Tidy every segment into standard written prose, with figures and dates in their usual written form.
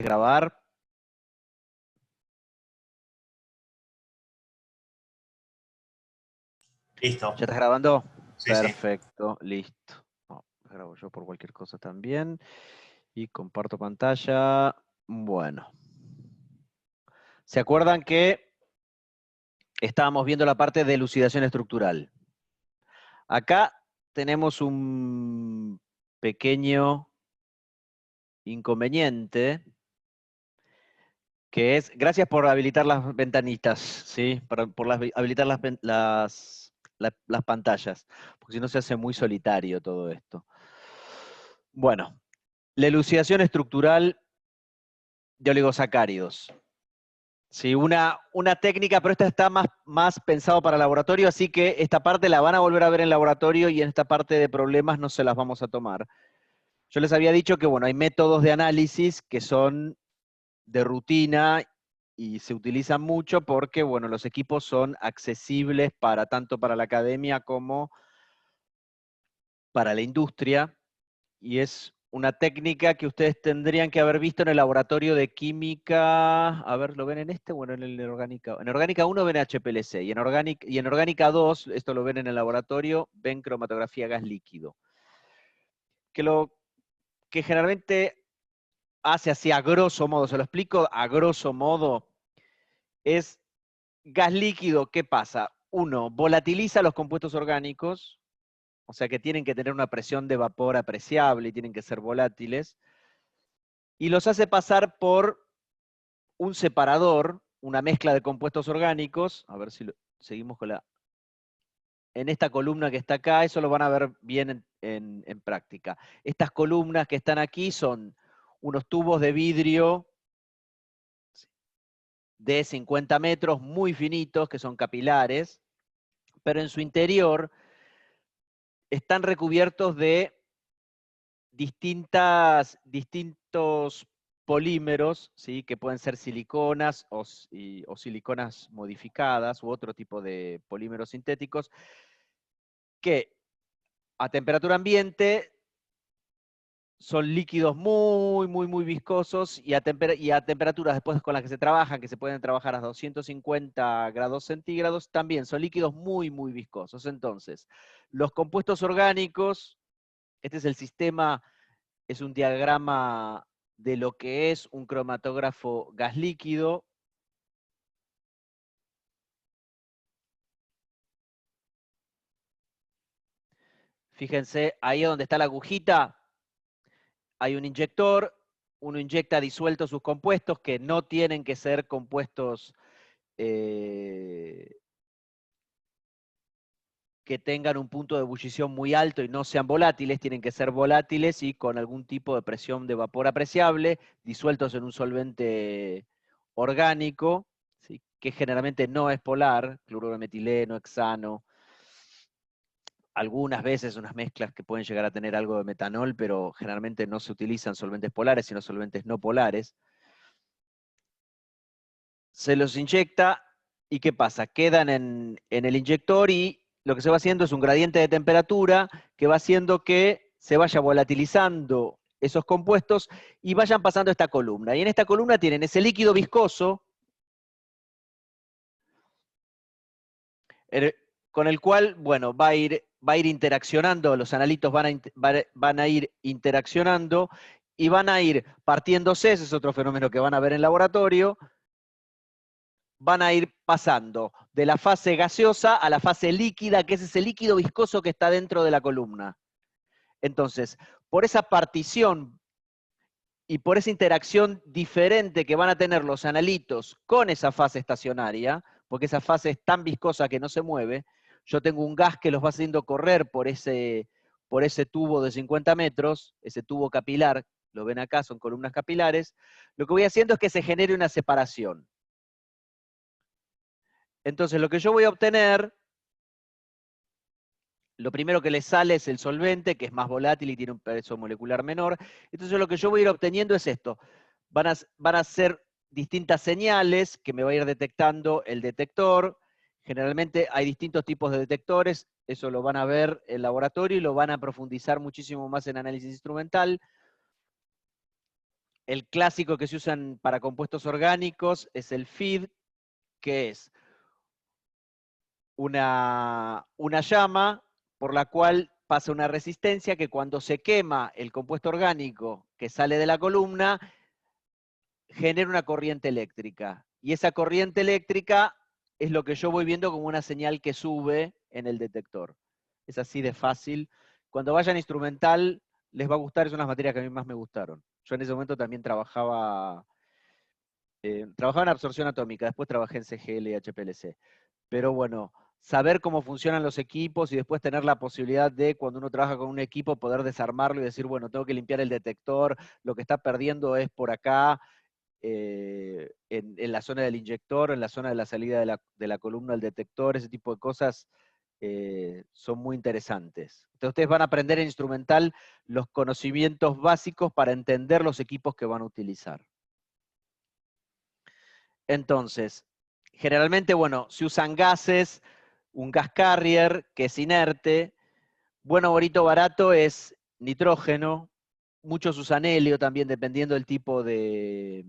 Grabar. Listo. ¿Ya estás grabando? Sí, sí. Perfecto, listo. No, grabo yo por cualquier cosa también. Y comparto pantalla. Bueno. ¿Se acuerdan que estábamos viendo la parte de elucidación estructural? Acá tenemos un pequeño inconveniente, que es, gracias por habilitar las ventanitas, ¿sí? Habilitar las pantallas, porque si no se hace muy solitario todo esto. Bueno, la elucidación estructural de oligosacáridos. Sí, una técnica, pero esta está más pensado para laboratorio, así que esta parte la van a volver a ver en laboratorio y en esta parte de problemas no se las vamos a tomar. Yo les había dicho que, bueno, hay métodos de análisis que son de rutina y se utilizan mucho porque, bueno, los equipos son accesibles tanto para la academia como para la industria, y es una técnica que ustedes tendrían que haber visto en el laboratorio de química. A ver, ¿lo ven en este? Bueno, en el orgánica. En orgánica 1 ven HPLC, y en orgánica 2, esto lo ven en el laboratorio, ven cromatografía gas líquido. Que generalmente hace así a grosso modo, se lo explico a grosso modo, es gas líquido. ¿Qué pasa? Uno, volatiliza los compuestos orgánicos, o sea que tienen que tener una presión de vapor apreciable y tienen que ser volátiles, y los hace pasar por un separador, una mezcla de compuestos orgánicos. A ver si seguimos con en esta columna que está acá, eso lo van a ver bien en práctica. Estas columnas que están aquí son unos tubos de vidrio de 50 metros, muy finitos, que son capilares, pero en su interior están recubiertos de distintos polímeros, ¿sí? Que pueden ser siliconas o siliconas modificadas u otro tipo de polímeros sintéticos, que a temperatura ambiente son líquidos muy viscosos, y a temperaturas después con las que se trabajan, que se pueden trabajar a 250 grados centígrados, también son líquidos muy viscosos. Entonces, los compuestos orgánicos, este es el sistema, es un diagrama de lo que es un cromatógrafo gas líquido. Fíjense, ahí donde está la agujita, hay un inyector, uno inyecta disueltos sus compuestos, que no tienen que ser compuestos que tengan un punto de ebullición muy alto y no sean volátiles, tienen que ser volátiles y con algún tipo de presión de vapor apreciable, disueltos en un solvente orgánico, ¿sí? Que generalmente no es polar, cloruro de metileno, hexano, algunas veces unas mezclas que pueden llegar a tener algo de metanol, pero generalmente no se utilizan solventes polares, sino solventes no polares. Se los inyecta, ¿y qué pasa? Quedan en el inyector, y lo que se va haciendo es un gradiente de temperatura que va haciendo que se vaya volatilizando esos compuestos y vayan pasando esta columna. Y en esta columna tienen ese líquido viscoso con el cual, bueno, va a ir interaccionando, los analitos van a ir interaccionando y van a ir partiéndose, ese es otro fenómeno que van a ver en laboratorio, van a ir pasando de la fase gaseosa a la fase líquida, que es ese líquido viscoso que está dentro de la columna. Entonces, por esa partición y por esa interacción diferente que van a tener los analitos con esa fase estacionaria, porque esa fase es tan viscosa que no se mueve, yo tengo un gas que los va haciendo correr por ese tubo de 50 metros, ese tubo capilar, lo ven acá, son columnas capilares, lo que voy haciendo es que se genere una separación. Entonces, lo que yo voy a obtener, lo primero que les sale es el solvente, que es más volátil y tiene un peso molecular menor. Entonces, lo que yo voy a ir obteniendo es esto. Van a ser distintas señales que me va a ir detectando el detector. Generalmente hay distintos tipos de detectores, eso lo van a ver en laboratorio y lo van a profundizar muchísimo más en análisis instrumental. el clásico que se usan para compuestos orgánicos es el feed, que es una llama por la cual pasa una resistencia que cuando se quema el compuesto orgánico que sale de la columna, genera una corriente eléctrica. Y esa corriente eléctrica es lo que yo voy viendo como una señal que sube en el detector. Es así de fácil. Cuando vayan a instrumental, les va a gustar, es una de las materias que a mí más me gustaron. Yo en ese momento también trabajaba en absorción atómica, después trabajé en CGL y HPLC. Pero bueno, saber cómo funcionan los equipos y después tener la posibilidad de, cuando uno trabaja con un equipo, poder desarmarlo y decir, bueno, tengo que limpiar el detector, lo que está perdiendo es por acá, en la zona del inyector, en la zona de la salida de la columna del detector, ese tipo de cosas son muy interesantes. Entonces ustedes van a aprender en instrumental los conocimientos básicos para entender los equipos que van a utilizar. Entonces, generalmente, bueno, se usan gases, un gas carrier que es inerte, bueno, bonito, barato es nitrógeno, muchos usan helio también, dependiendo del tipo de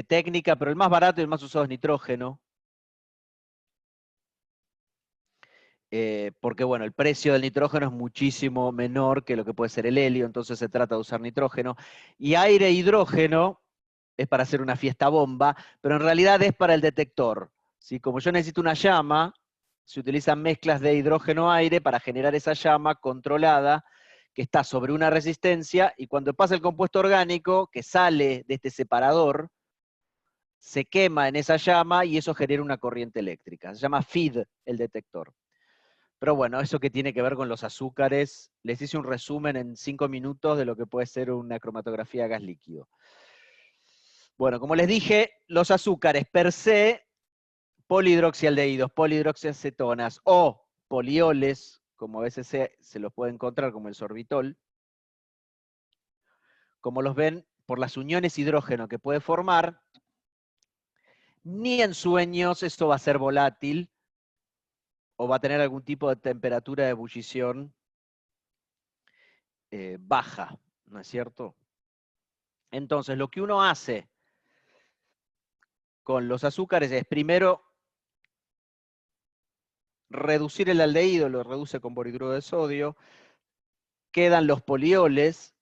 técnica, pero el más barato y el más usado es nitrógeno. Porque bueno, el precio del nitrógeno es muchísimo menor que lo que puede ser el helio, entonces se trata de usar nitrógeno. Y aire e hidrógeno es para hacer una fiesta bomba, pero en realidad es para el detector. ¿Sí? Como yo necesito una llama, se utilizan mezclas de hidrógeno-aire para generar esa llama controlada que está sobre una resistencia, y cuando pasa el compuesto orgánico que sale de este separador, se quema en esa llama y eso genera una corriente eléctrica. Se llama feed el detector. Pero bueno, eso que tiene que ver con los azúcares, les hice un resumen en 5 minutos de lo que puede ser una cromatografía a gas líquido. Bueno, como les dije, los azúcares per se, polihidroxialdehídos, polihidroxiacetonas o polioles, como a veces se los puede encontrar como el sorbitol, como los ven por las uniones hidrógeno que puede formar, ni en sueños esto va a ser volátil o va a tener algún tipo de temperatura de ebullición baja, ¿no es cierto? Entonces, lo que uno hace con los azúcares es primero reducir el aldehído, lo reduce con borhidruro de sodio, quedan los polioles,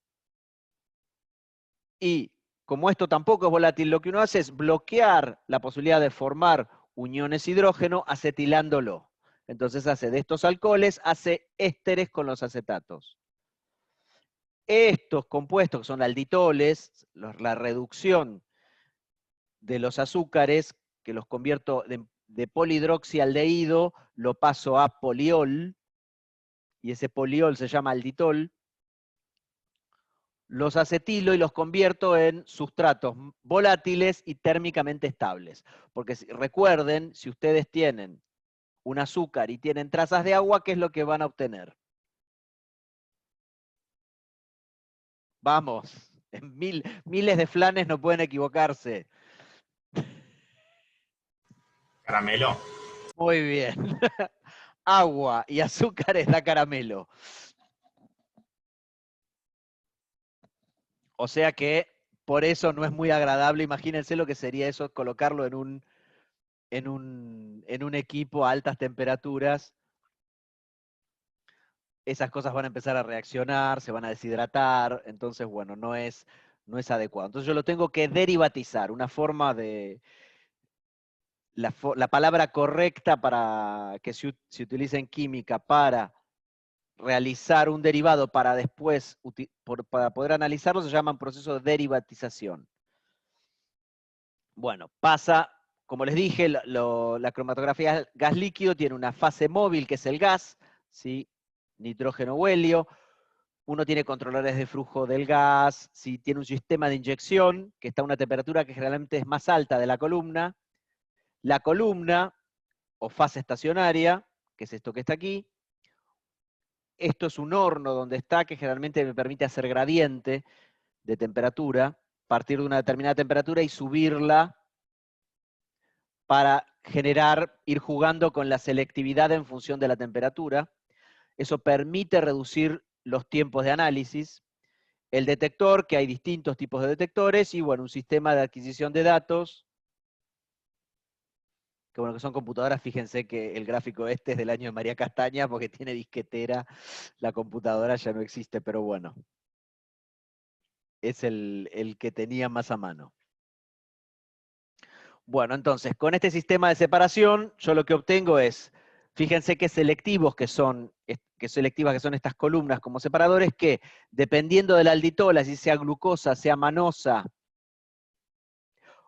y como esto tampoco es volátil, lo que uno hace es bloquear la posibilidad de formar uniones hidrógeno acetilándolo. Entonces hace de estos alcoholes, hace ésteres con los acetatos. Estos compuestos, que son alditoles, la reducción de los azúcares, que los convierto de polihidroxialdehído, lo paso a poliol, y ese poliol se llama alditol, los acetilo y los convierto en sustratos volátiles y térmicamente estables. Porque recuerden, si ustedes tienen un azúcar y tienen trazas de agua, ¿qué es lo que van a obtener? Vamos, en miles de flanes no pueden equivocarse. Caramelo. Muy bien. Agua y azúcares da caramelo. O sea que por eso no es muy agradable. Imagínense lo que sería eso, colocarlo en un equipo a altas temperaturas. Esas cosas van a empezar a reaccionar, se van a deshidratar, entonces, bueno, no es adecuado. Entonces yo lo tengo que derivatizar, una forma de... La palabra correcta para que se utilice en química para realizar un derivado para después, para poder analizarlo, se llama proceso de derivatización. Bueno, pasa, como les dije, la cromatografía gas líquido tiene una fase móvil, que es el gas, ¿sí? Nitrógeno o helio. Uno tiene controladores de flujo del gas, si tiene un sistema de inyección, que está a una temperatura que generalmente es más alta de la columna o fase estacionaria, que es esto que está aquí. Esto es un horno donde está, que generalmente me permite hacer gradiente de temperatura, partir de una determinada temperatura y subirla para ir jugando con la selectividad en función de la temperatura. Eso permite reducir los tiempos de análisis, el detector, que hay distintos tipos de detectores, y bueno, un sistema de adquisición de datos, que bueno, que son computadoras. Fíjense que el gráfico este es del año de María Castaña, porque tiene disquetera, la computadora ya no existe, pero bueno, es el que tenía más a mano. Bueno, entonces, con este sistema de separación, yo lo que obtengo es, fíjense qué selectivos que son, qué selectivas que son estas columnas como separadores, que dependiendo del alditol, así sea glucosa, sea manosa,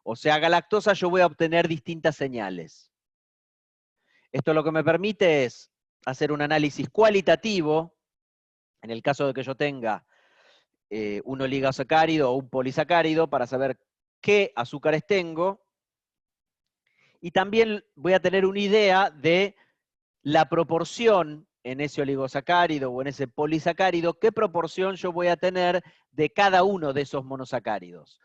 o sea galactosa, yo voy a obtener distintas señales. Esto lo que me permite es hacer un análisis cualitativo, en el caso de que yo tenga un oligosacárido o un polisacárido, para saber qué azúcares tengo, y también voy a tener una idea de la proporción en ese oligosacárido o en ese polisacárido, qué proporción yo voy a tener de cada uno de esos monosacáridos.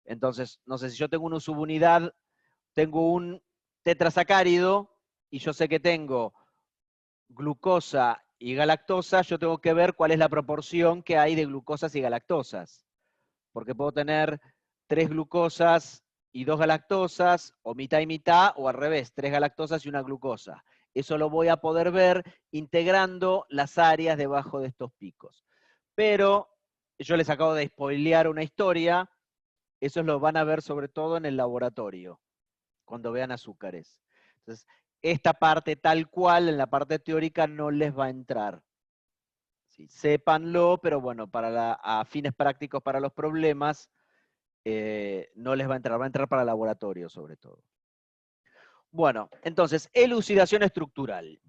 Entonces, no sé, si yo tengo una subunidad, tengo un tetrasacárido y yo sé que tengo glucosa y galactosa, yo tengo que ver cuál es la proporción que hay de glucosas y galactosas. Porque puedo tener 3 glucosas y 2 galactosas, o mitad y mitad, o al revés, 3 galactosas y una glucosa. Eso lo voy a poder ver integrando las áreas debajo de estos picos. Pero yo les acabo de spoilear una historia, eso lo van a ver sobre todo en el laboratorio, cuando vean azúcares. Entonces, esta parte tal cual, en la parte teórica, no les va a entrar. Sí, sépanlo, pero bueno, a fines prácticos para los problemas, no les va a entrar para laboratorio sobre todo. Bueno, entonces, elucidación estructural.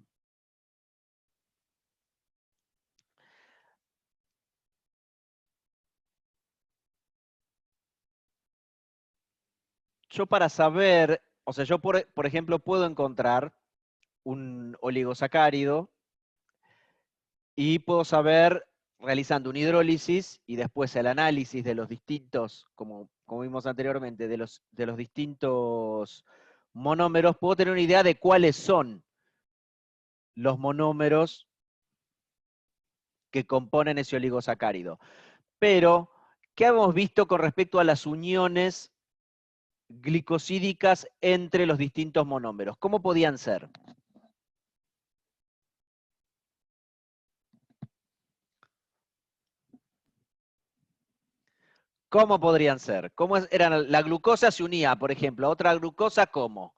Yo para saber, o sea, yo por ejemplo puedo encontrar un oligosacárido y puedo saber, realizando una hidrólisis y después el análisis de los distintos, como vimos anteriormente, de los distintos monómeros, puedo tener una idea de cuáles son los monómeros que componen ese oligosacárido. Pero, ¿qué hemos visto con respecto a las uniones glicosídicas entre los distintos monómeros? ¿Cómo podían ser? ¿Cómo podrían ser? ¿Cómo eran? La glucosa se unía, por ejemplo, a otra glucosa, ¿cómo?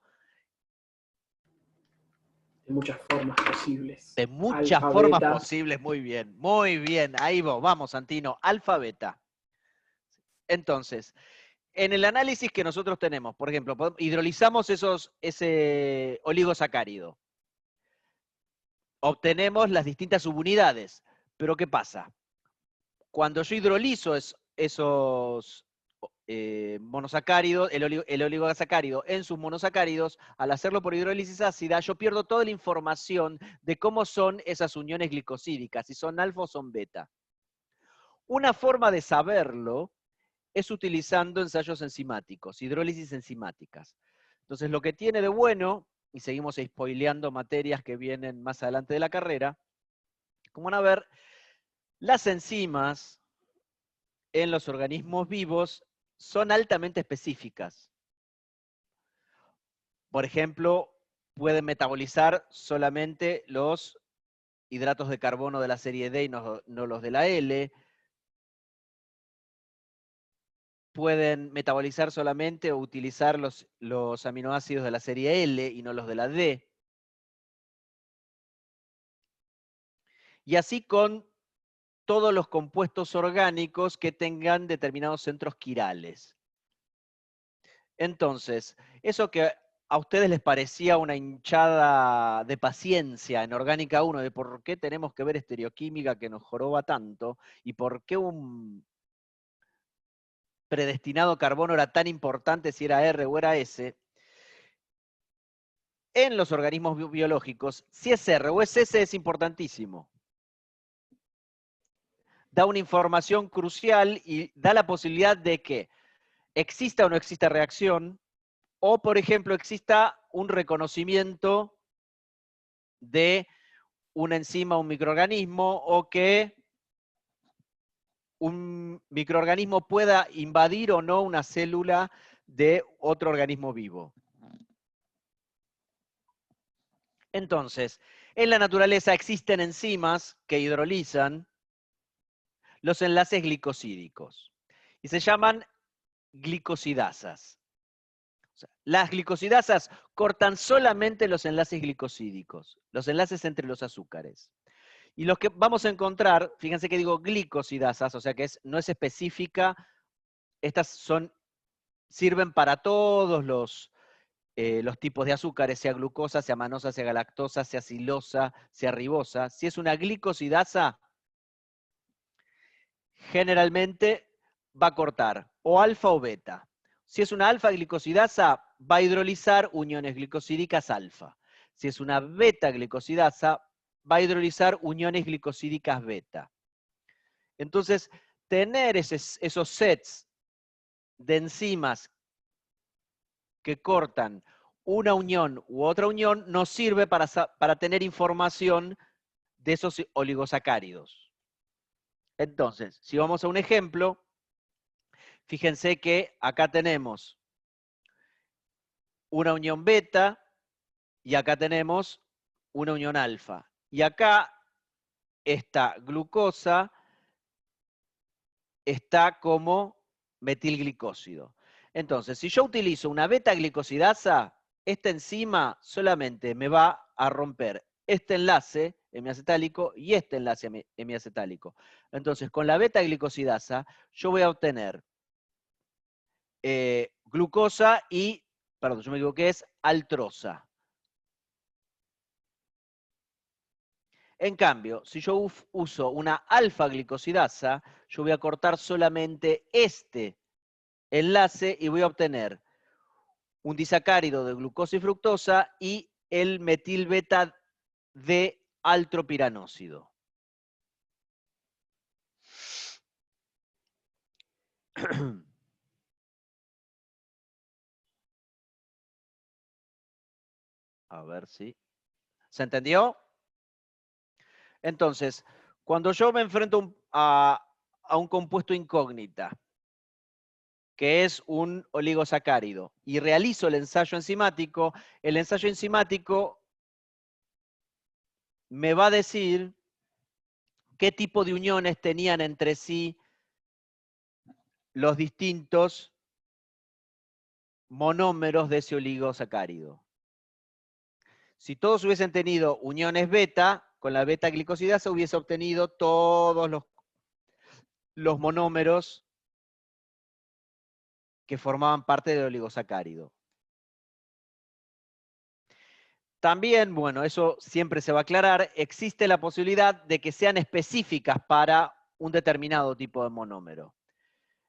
De muchas formas posibles. De muchas Alfa, formas beta. posibles, muy bien, ahí vamos, Santino, alfa, beta. Entonces, en el análisis que nosotros tenemos, por ejemplo, hidrolizamos ese oligosacárido, obtenemos las distintas subunidades, pero ¿qué pasa? Cuando yo hidrolizo esos monosacáridos, el oligosacárido en sus monosacáridos, al hacerlo por hidrólisis ácida, yo pierdo toda la información de cómo son esas uniones glicosídicas, si son alfa o son beta. Una forma de saberlo es utilizando ensayos enzimáticos, hidrólisis enzimáticas. Entonces, lo que tiene de bueno, y seguimos spoileando materias que vienen más adelante de la carrera, como van a ver, las enzimas en los organismos vivos son altamente específicas. Por ejemplo, pueden metabolizar solamente los hidratos de carbono de la serie D y no los de la L. Pueden metabolizar solamente o utilizar los aminoácidos de la serie L y no los de la D. Y así con todos los compuestos orgánicos que tengan determinados centros quirales. Entonces, eso que a ustedes les parecía una hinchada de paciencia en Orgánica 1, de por qué tenemos que ver estereoquímica que nos joroba tanto, y por qué un predestinado carbono era tan importante si era R o era S, en los organismos biológicos, si es R o es S es importantísimo. Da una información crucial y da la posibilidad de que exista o no exista reacción, o, por ejemplo, exista un reconocimiento de una enzima, un microorganismo, o que un microorganismo pueda invadir o no una célula de otro organismo vivo. Entonces, en la naturaleza existen enzimas que hidrolizan los enlaces glicosídicos y se llaman glicosidasas. O sea, las glicosidasas cortan solamente los enlaces glicosídicos, los enlaces entre los azúcares. Y los que vamos a encontrar, fíjense que digo glicosidasas, o sea que no es específica, estas sirven para todos los tipos de azúcares, sea glucosa, sea manosa, sea galactosa, sea silosa, sea ribosa. Si es una glicosidasa, generalmente va a cortar o alfa o beta. Si es una alfa-glicosidasa, va a hidrolizar uniones glicosídicas alfa. Si es una beta-glicosidasa, va a hidrolizar uniones glicosídicas beta. Entonces, tener esos sets de enzimas que cortan una unión u otra unión nos sirve para tener información de esos oligosacáridos. Entonces, si vamos a un ejemplo, fíjense que acá tenemos una unión beta y acá tenemos una unión alfa. Y acá esta glucosa está como metilglicósido. Entonces, si yo utilizo una beta-glicosidasa, esta enzima solamente me va a romper este enlace hemiacetálico y este enlace hemiacetálico. Entonces, con la beta-glicosidasa, yo voy a obtener glucosa y, perdón, yo me equivoqué, es altrosa. En cambio, si yo uso una alfa-glicosidasa, yo voy a cortar solamente este enlace y voy a obtener un disacárido de glucosa y fructosa y el metilbeta de altropiranósido. A ver si... ¿Se entendió? Entonces, cuando yo me enfrento a un compuesto incógnita, que es un oligosacárido, y realizo el ensayo enzimático me va a decir qué tipo de uniones tenían entre sí los distintos monómeros de ese oligosacárido. Si todos hubiesen tenido uniones beta, con la beta-glicosidasa hubiese obtenido todos los monómeros que formaban parte del oligosacárido. También, bueno, eso siempre se va a aclarar, existe la posibilidad de que sean específicas para un determinado tipo de monómero.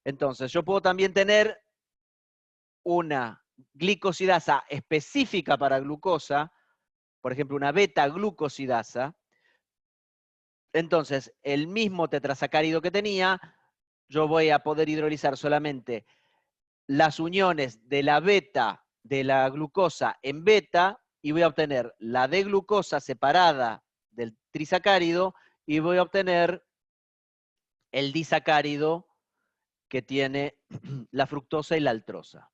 Entonces, yo puedo también tener una glicosidasa específica para glucosa, por ejemplo, una beta-glucosidasa. Entonces, el mismo tetrasacárido que tenía, yo voy a poder hidrolizar solamente las uniones de la beta de la glucosa en beta y voy a obtener la D-glucosa separada del trisacárido y voy a obtener el disacárido que tiene la fructosa y la altrosa.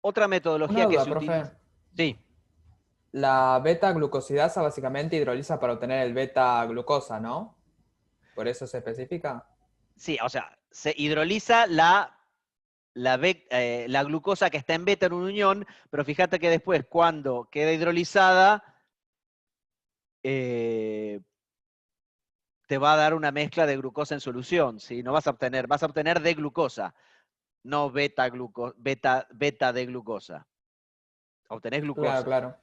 Otra metodología Una que duda, se profe. utiliza. Sí, La beta-glucosidasa básicamente hidroliza para obtener el beta-glucosa, ¿no? ¿Por eso se especifica? sí, o sea, se hidroliza la glucosa que está en beta en una unión, pero fíjate que después, cuando queda hidrolizada, te va a dar una mezcla de glucosa en solución, ¿sí? No vas a obtener D-glucosa, no beta de glucosa. Obtenés Claro, glucosa. claro.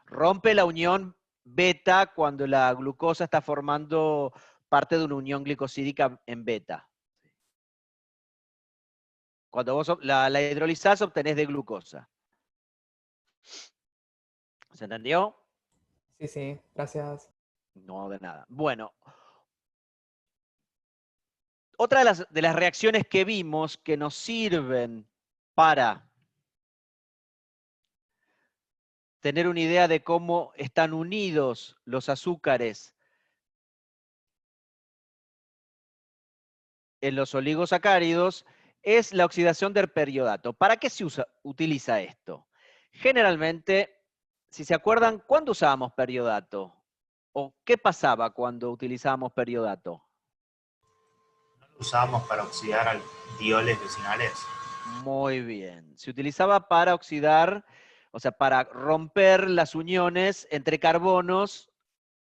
Rompe la unión beta cuando la glucosa está formando parte de una unión glicosídica en beta. Cuando vos la hidrolizás, obtenés de glucosa. ¿Se entendió? Sí, sí, gracias. No, de nada. Bueno, otra de las reacciones que vimos que nos sirven para tener una idea de cómo están unidos los azúcares en los oligosacáridos es la oxidación del periodato. ¿Para qué se utiliza esto? Generalmente, si se acuerdan, ¿cuándo usábamos periodato? ¿O qué pasaba cuando utilizábamos periodato? ¿No lo usábamos para oxidar dioles vecinales? Muy bien. Se utilizaba para oxidar, o sea, para romper las uniones entre carbonos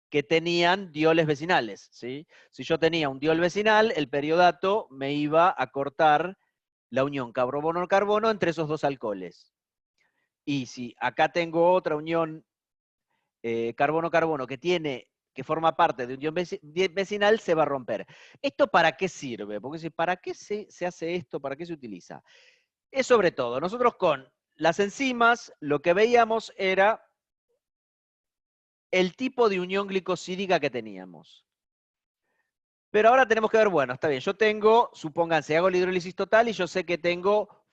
que tenían dioles vecinales, ¿sí? Si yo tenía un diol vecinal, el periodato me iba a cortar la unión carbono-carbono entre esos dos alcoholes. Y si acá tengo otra unión carbono-carbono que forma parte de un diol vecinal, se va a romper. ¿Esto para qué sirve? Porque si, ¿para qué se hace esto? ¿Para qué se utiliza? Es sobre todo, nosotros con las enzimas lo que veíamos era el tipo de unión glicosídica que teníamos. Pero ahora tenemos que ver, bueno, está bien, yo tengo, supónganse, hago la hidrólisis total y yo sé que tengo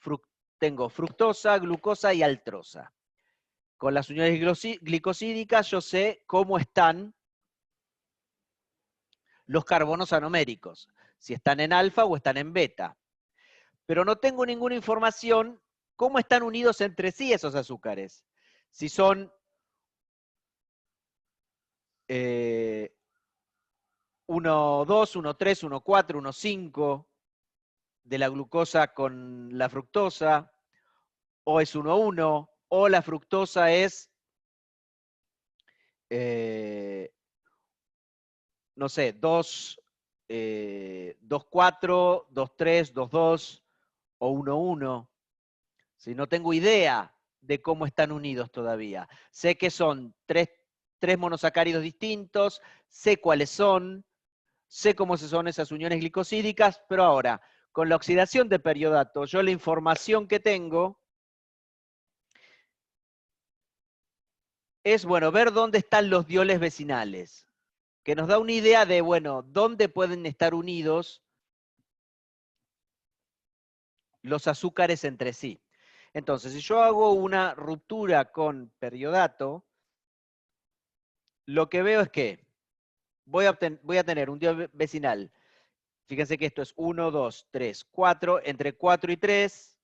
fructosa, glucosa y altrosa. Con las uniones glicosídicas yo sé cómo están los carbonos anoméricos, si están en alfa o están en beta. Pero no tengo ninguna información cómo están unidos entre sí esos azúcares. Si son 1,2, 1,3, 1,4, 1,5 de la glucosa con la fructosa, o es 1,1, o la fructosa es, no sé, 2,4, 2,3, 2,2 o 1,1. Si no tengo idea de cómo están unidos todavía. Sé que son tres monosacáridos distintos, sé cuáles son, sé cómo son esas uniones glicosídicas, pero ahora, con la oxidación de periodato, yo la información que tengo es, bueno, ver dónde están los dioles vecinales, que nos da una idea de, bueno, dónde pueden estar unidos los azúcares entre sí. Entonces, si yo hago una ruptura con periodato, lo que veo es que voy a tener un diol vecinal. Fíjense que esto es 1, 2, 3, 4. Entre 4 y 3,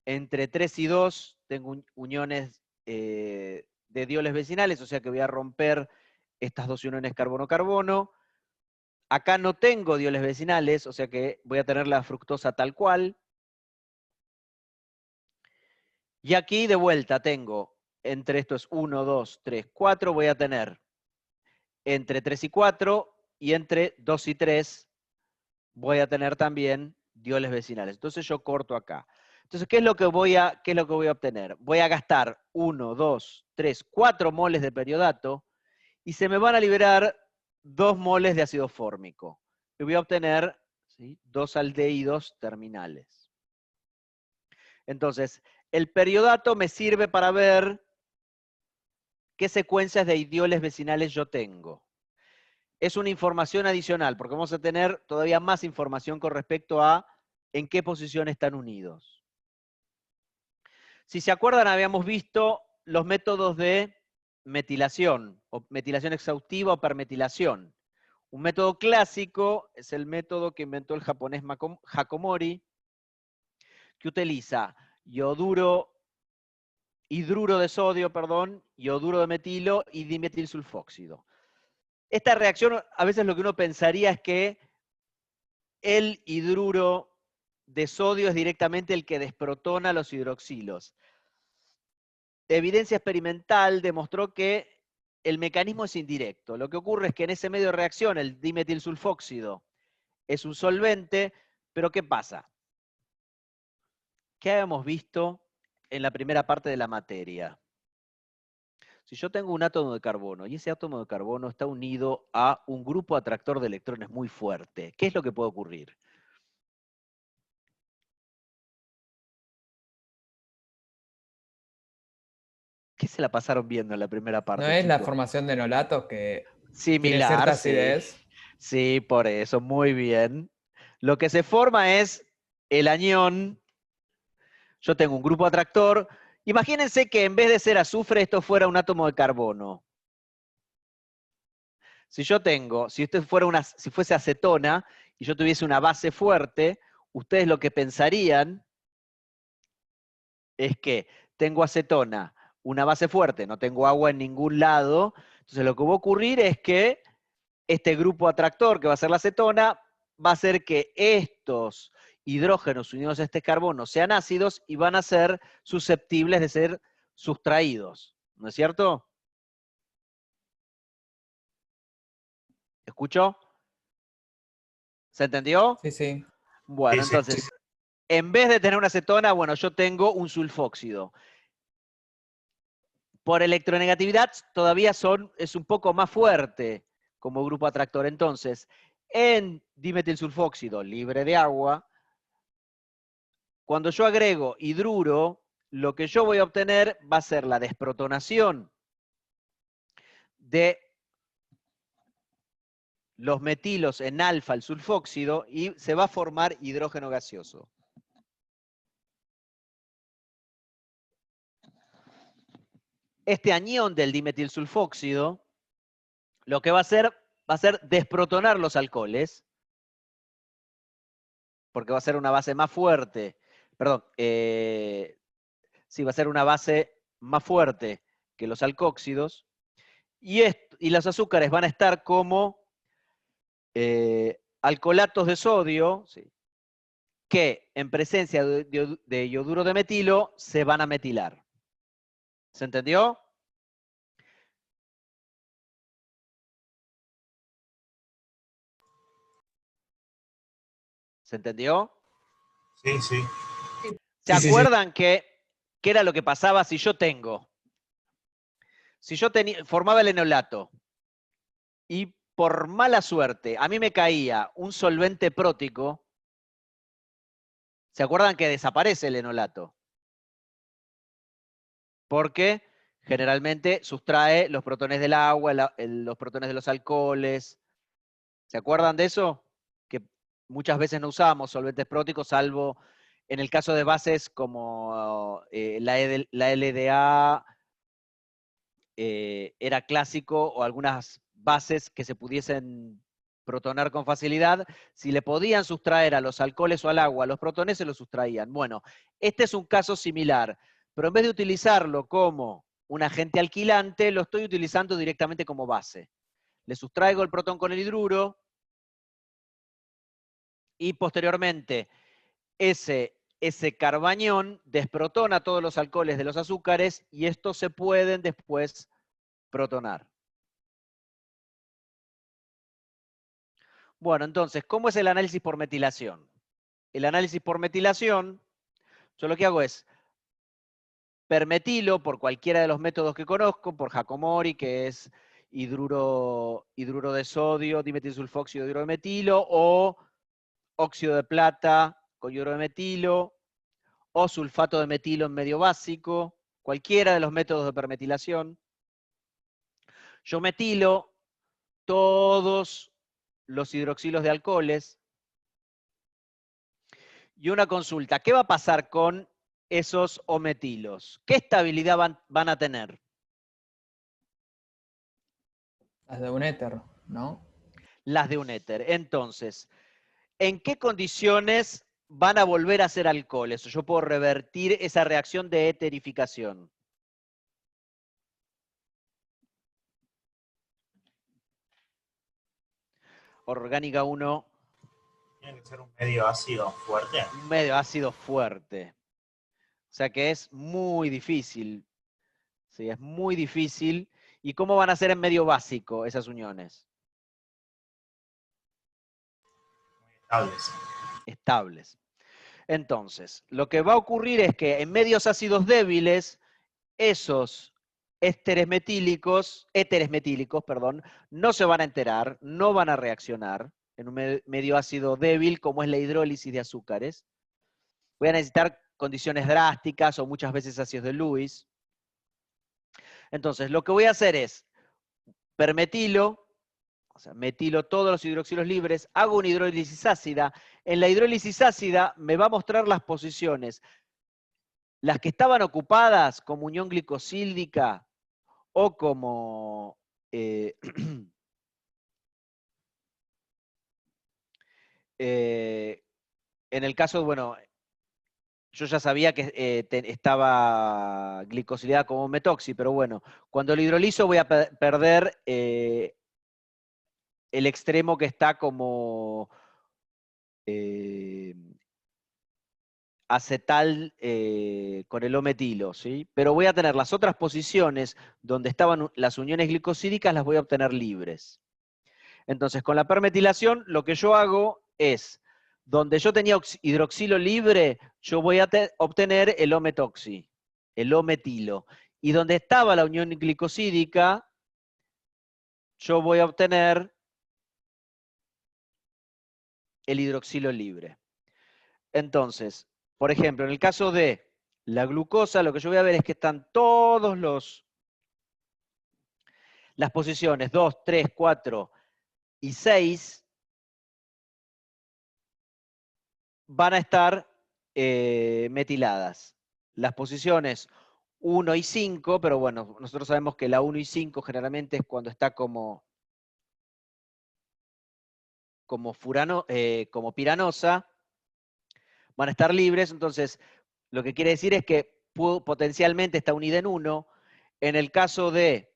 entre 3 y 2, tengo uniones de dioles vecinales, o sea que voy a romper estas dos uniones carbono-carbono. Acá no tengo dioles vecinales, o sea que voy a tener la fructosa tal cual. Y aquí de vuelta tengo, entre esto es 1, 2, 3, 4, voy a tener entre 3 y 4, y entre 2 y 3 voy a tener también dioles vecinales. Entonces yo corto acá. Entonces, ¿qué es lo que voy a obtener? Voy a gastar 1, 2, 3, 4 moles de periodato y se me van a liberar 2 moles de ácido fórmico. Y voy a obtener, ¿sí?, 2 aldehídos terminales. Entonces, el periodato me sirve para ver qué secuencias de dioles vecinales yo tengo. Es una información adicional, porque vamos a tener todavía más información con respecto a en qué posición están unidos. Si se acuerdan, habíamos visto los métodos de metilación, o metilación exhaustiva o permetilación. Un método clásico es el método que inventó el japonés Hakomori, que utiliza hidruro de sodio, yoduro de metilo y dimetilsulfóxido. Esta reacción, a veces lo que uno pensaría es que el hidruro de sodio es directamente el que desprotona los hidroxilos. Evidencia experimental demostró que el mecanismo es indirecto. Lo que ocurre es que en ese medio de reacción el dimetilsulfóxido es un solvente, pero ¿qué pasa? ¿Qué habíamos visto en la primera parte de la materia? Si yo tengo un átomo de carbono y ese átomo de carbono está unido a un grupo atractor de electrones muy fuerte, ¿qué es lo que puede ocurrir? ¿Qué se la pasaron viendo en la primera parte, ¿No es la chicos? formación de enolatos que tiene Similar, cierta sí. acidez? Sí, por eso, muy bien. Lo que se forma es el anión. Yo tengo un grupo atractor Imagínense que en vez de ser azufre, esto fuera un átomo de carbono. Si esto si fuese acetona y yo tuviese una base fuerte, ustedes lo que pensarían es que tengo acetona, una base fuerte, no tengo agua en ningún lado, entonces lo que va a ocurrir es que este grupo atractor, que va a ser la acetona, va a hacer que estos hidrógenos unidos a este carbono sean ácidos y van a ser susceptibles de ser sustraídos. ¿No es cierto? ¿Escuchó? ¿Se entendió? Sí, sí. Bueno, Sí, sí. entonces, en vez de tener una acetona, bueno, yo tengo un sulfóxido. Por electronegatividad todavía es un poco más fuerte como grupo atractor. Entonces, en dimetilsulfóxido libre de agua, cuando yo agrego hidruro, lo que yo voy a obtener va a ser la desprotonación de los metilos en alfa, el sulfóxido, y se va a formar hidrógeno gaseoso. Este anión del dimetilsulfóxido lo que va a ser desprotonar los alcoholes, porque va a ser una base más fuerte. Perdón, sí, va a ser una base más fuerte que los alcóxidos. Y los azúcares van a estar como alcoholatos de sodio, ¿sí?, que en presencia de ioduro de metilo se van a metilar. ¿Se entendió? ¿Se entendió? Sí, sí. ¿Se Sí, sí, sí. acuerdan qué era lo que pasaba si yo formaba el enolato y por mala suerte a mí me caía un solvente prótico? ¿Se acuerdan que desaparece el enolato? Porque generalmente sustrae los protones del agua, los protones de los alcoholes. ¿Se acuerdan de eso? Que muchas veces no usamos solventes próticos, salvo en el caso de bases como la LDA era clásico, o algunas bases que se pudiesen protonar con facilidad. Si le podían sustraer a los alcoholes o al agua los protones, se los sustraían. Bueno, este es un caso similar, pero en vez de utilizarlo como un agente alquilante, lo estoy utilizando directamente como base. Le sustraigo el protón con el hidruro y posteriormente ese carbañón desprotona todos los alcoholes de los azúcares y estos se pueden después protonar. Bueno, entonces, ¿cómo es el análisis por metilación? El análisis por metilación, yo lo que hago es permetilo por cualquiera de los métodos que conozco, por Jacob-Mori, que es hidruro de sodio, dimetilsulfóxido de hidro de metilo, o óxido de plata con hidro de metilo, o sulfato de metilo en medio básico, cualquiera de los métodos de permetilación. Yo metilo todos los hidroxilos de alcoholes. Y una consulta, ¿qué va a pasar con esos ometilos? ¿Qué estabilidad van a tener? Las de un éter, ¿no? Las de un éter. Entonces, ¿en qué condiciones van a volver a ser alcoholes? Yo puedo revertir esa reacción de eterificación. Orgánica 1. Tiene que ser un medio ácido fuerte. Un medio ácido fuerte. O sea que es muy difícil. Sí, es muy difícil. ¿Y cómo van a ser en medio básico esas uniones? Estables. Estables. Entonces, lo que va a ocurrir es que en medios ácidos débiles, esos éteres metílicos, no se van a enterar, no van a reaccionar en un medio ácido débil como es la hidrólisis de azúcares. Voy a necesitar condiciones drásticas o muchas veces ácidos de Lewis. Entonces, lo que voy a hacer es permetilo, o sea, metilo todos los hidroxilos libres, hago una hidrólisis ácida. En la hidrólisis ácida me va a mostrar las posiciones Las que estaban ocupadas como unión glicosílica o como en el caso, bueno, yo ya sabía que estaba glicosilada como metoxi, pero bueno, cuando lo hidrolizo voy a perder el extremo que está como acetal con el O-metilo, ¿sí? Pero voy a tener las otras posiciones donde estaban las uniones glicosídicas, las voy a obtener libres. Entonces, con la permetilación, lo que yo hago es, donde yo tenía hidroxilo libre, yo voy a obtener el O-metoxi, el O-metilo. Y donde estaba la unión glicosídica, yo voy a obtener el hidroxilo libre. Entonces, por ejemplo, en el caso de la glucosa, lo que yo voy a ver es que están todos las posiciones 2, 3, 4 y 6 van a estar metiladas. Las posiciones 1 y 5, pero bueno, nosotros sabemos que la 1 y 5 generalmente es cuando está como como piranosa, van a estar libres, entonces lo que quiere decir es que potencialmente está unida en 1. En el caso de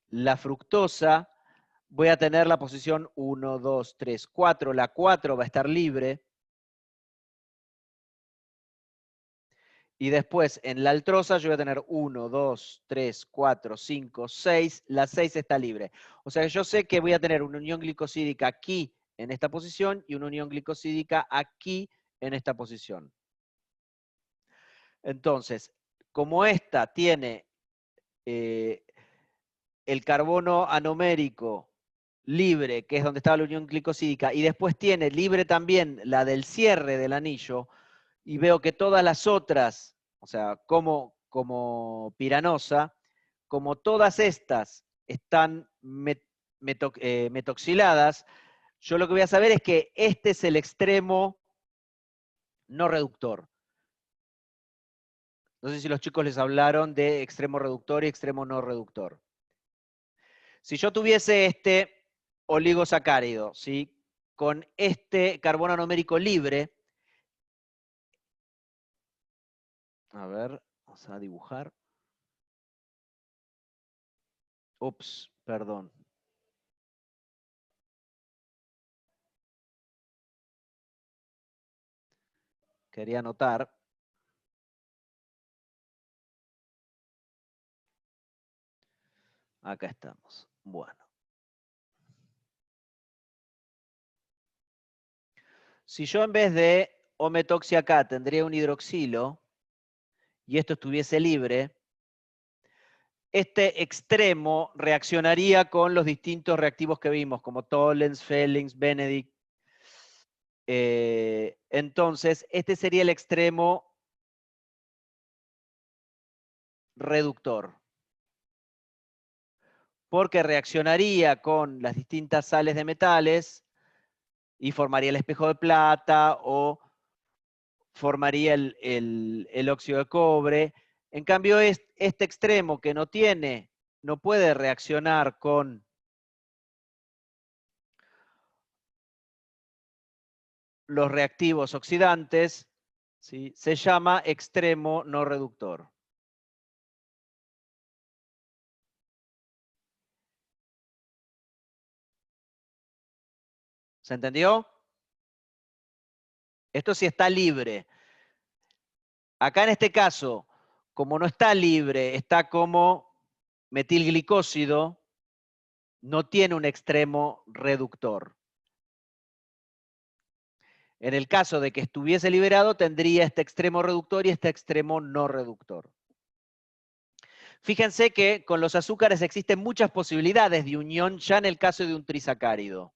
la fructosa, voy a tener la posición 1, 2, 3, 4. La 4 va a estar libre. Y después en la altrosa yo voy a tener 1, 2, 3, 4, 5, 6. La 6 está libre. O sea que yo sé que voy a tener una unión glicosídica aquí en esta posición y una unión glicosídica aquí en esta posición. Entonces, como esta tiene el carbono anomérico libre, que es donde estaba la unión glicosídica, y después tiene libre también la del cierre del anillo, y veo que todas las otras, o sea, como piranosa, como todas estas están metoxiladas, yo lo que voy a saber es que este es el extremo no reductor. No sé si los chicos les hablaron de extremo reductor y extremo no reductor. Si yo tuviese este oligosacárido, ¿sí?, con este carbono anomérico libre, a ver, vamos a dibujar. Ups, perdón. Quería anotar. Acá estamos. Bueno. Si yo en vez de O-metoxi acá tendría un hidroxilo y esto estuviese libre, este extremo reaccionaría con los distintos reactivos que vimos, como Tollens, Fellings, Benedict. Entonces, este sería el extremo reductor, porque reaccionaría con las distintas sales de metales y formaría el espejo de plata o formaría el óxido de cobre. En cambio, este extremo que no puede reaccionar con los reactivos oxidantes, ¿sí?, se llama extremo no reductor. ¿Se entendió? Esto sí está libre. Acá en este caso, como no está libre, está como metilglicósido, no tiene un extremo reductor. En el caso de que estuviese liberado, tendría este extremo reductor y este extremo no reductor. Fíjense que con los azúcares existen muchas posibilidades de unión ya en el caso de un trisacárido.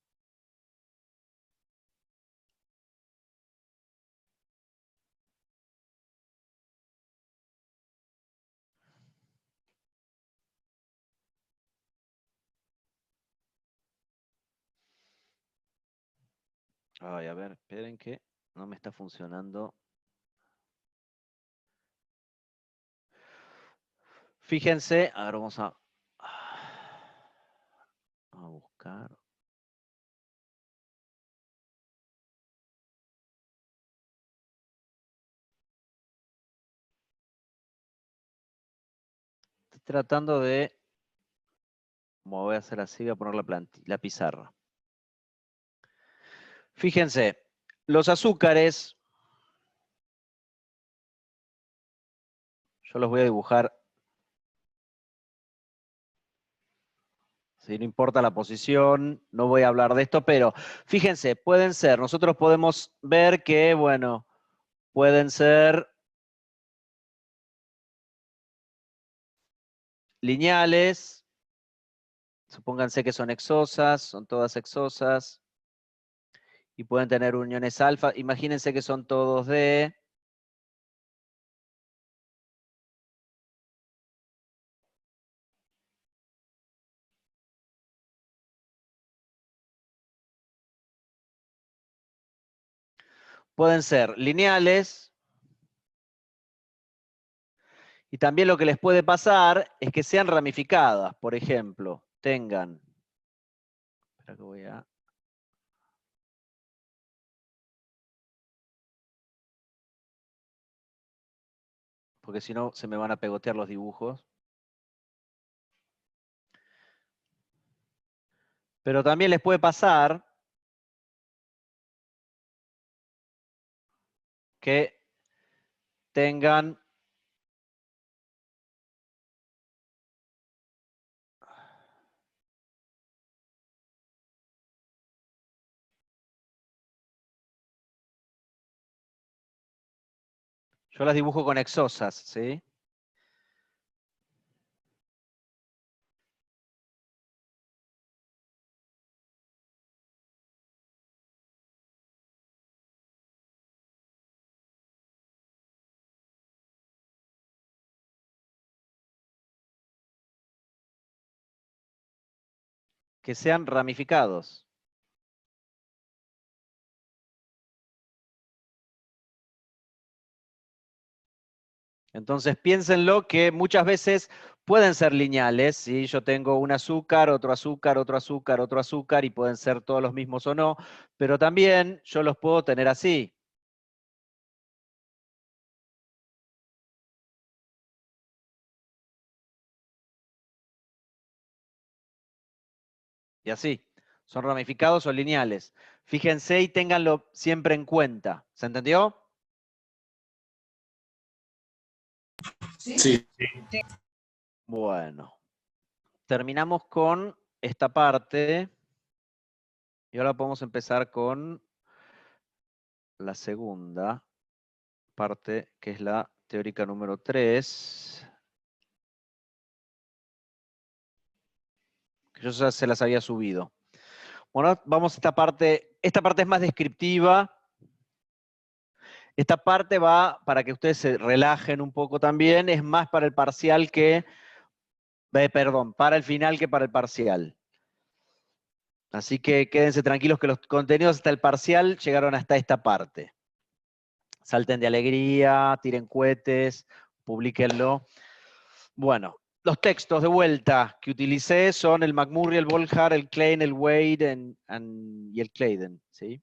Ay, a ver, esperen que no me está funcionando. Fíjense, ahora vamos a buscar. Estoy tratando de, como voy a hacer así, voy a poner la pizarra. Fíjense, los azúcares, yo los voy a dibujar. Si no importa la posición, no voy a hablar de esto, pero fíjense, pueden ser, nosotros podemos ver que, bueno, pueden ser lineales, supónganse que son hexosas, son todas hexosas, y pueden tener uniones alfa, imagínense que son todos de... Pueden ser lineales, y también lo que les puede pasar es que sean ramificadas, por ejemplo, tengan... Espera que voy a... Porque si no se me van a pegotear los dibujos. Pero también les puede pasar que tengan yo las dibujo con hexosas, ¿sí? Que sean ramificados. Entonces piénsenlo que muchas veces pueden ser lineales, ¿sí? Yo tengo un azúcar, otro azúcar, otro azúcar, otro azúcar, y pueden ser todos los mismos o no, pero también yo los puedo tener así. Y así. Son ramificados o lineales. Fíjense y ténganlo siempre en cuenta. ¿Se entendió? Sí. Bueno. Terminamos con esta parte. Y ahora podemos empezar con la segunda parte, que es la teórica número 3. Que yo ya se las había subido. Bueno, vamos a esta parte. Esta parte es más descriptiva. Esta parte va para que ustedes se relajen un poco también. Es más para el parcial que... perdón, para el final que para el parcial. Así que quédense tranquilos que los contenidos hasta el parcial llegaron hasta esta parte. Salten de alegría, tiren cohetes, publíquenlo. Bueno, los textos de vuelta que utilicé son el McMurray, el Volhard, el Klein, el Wade y el Claydon, ¿sí?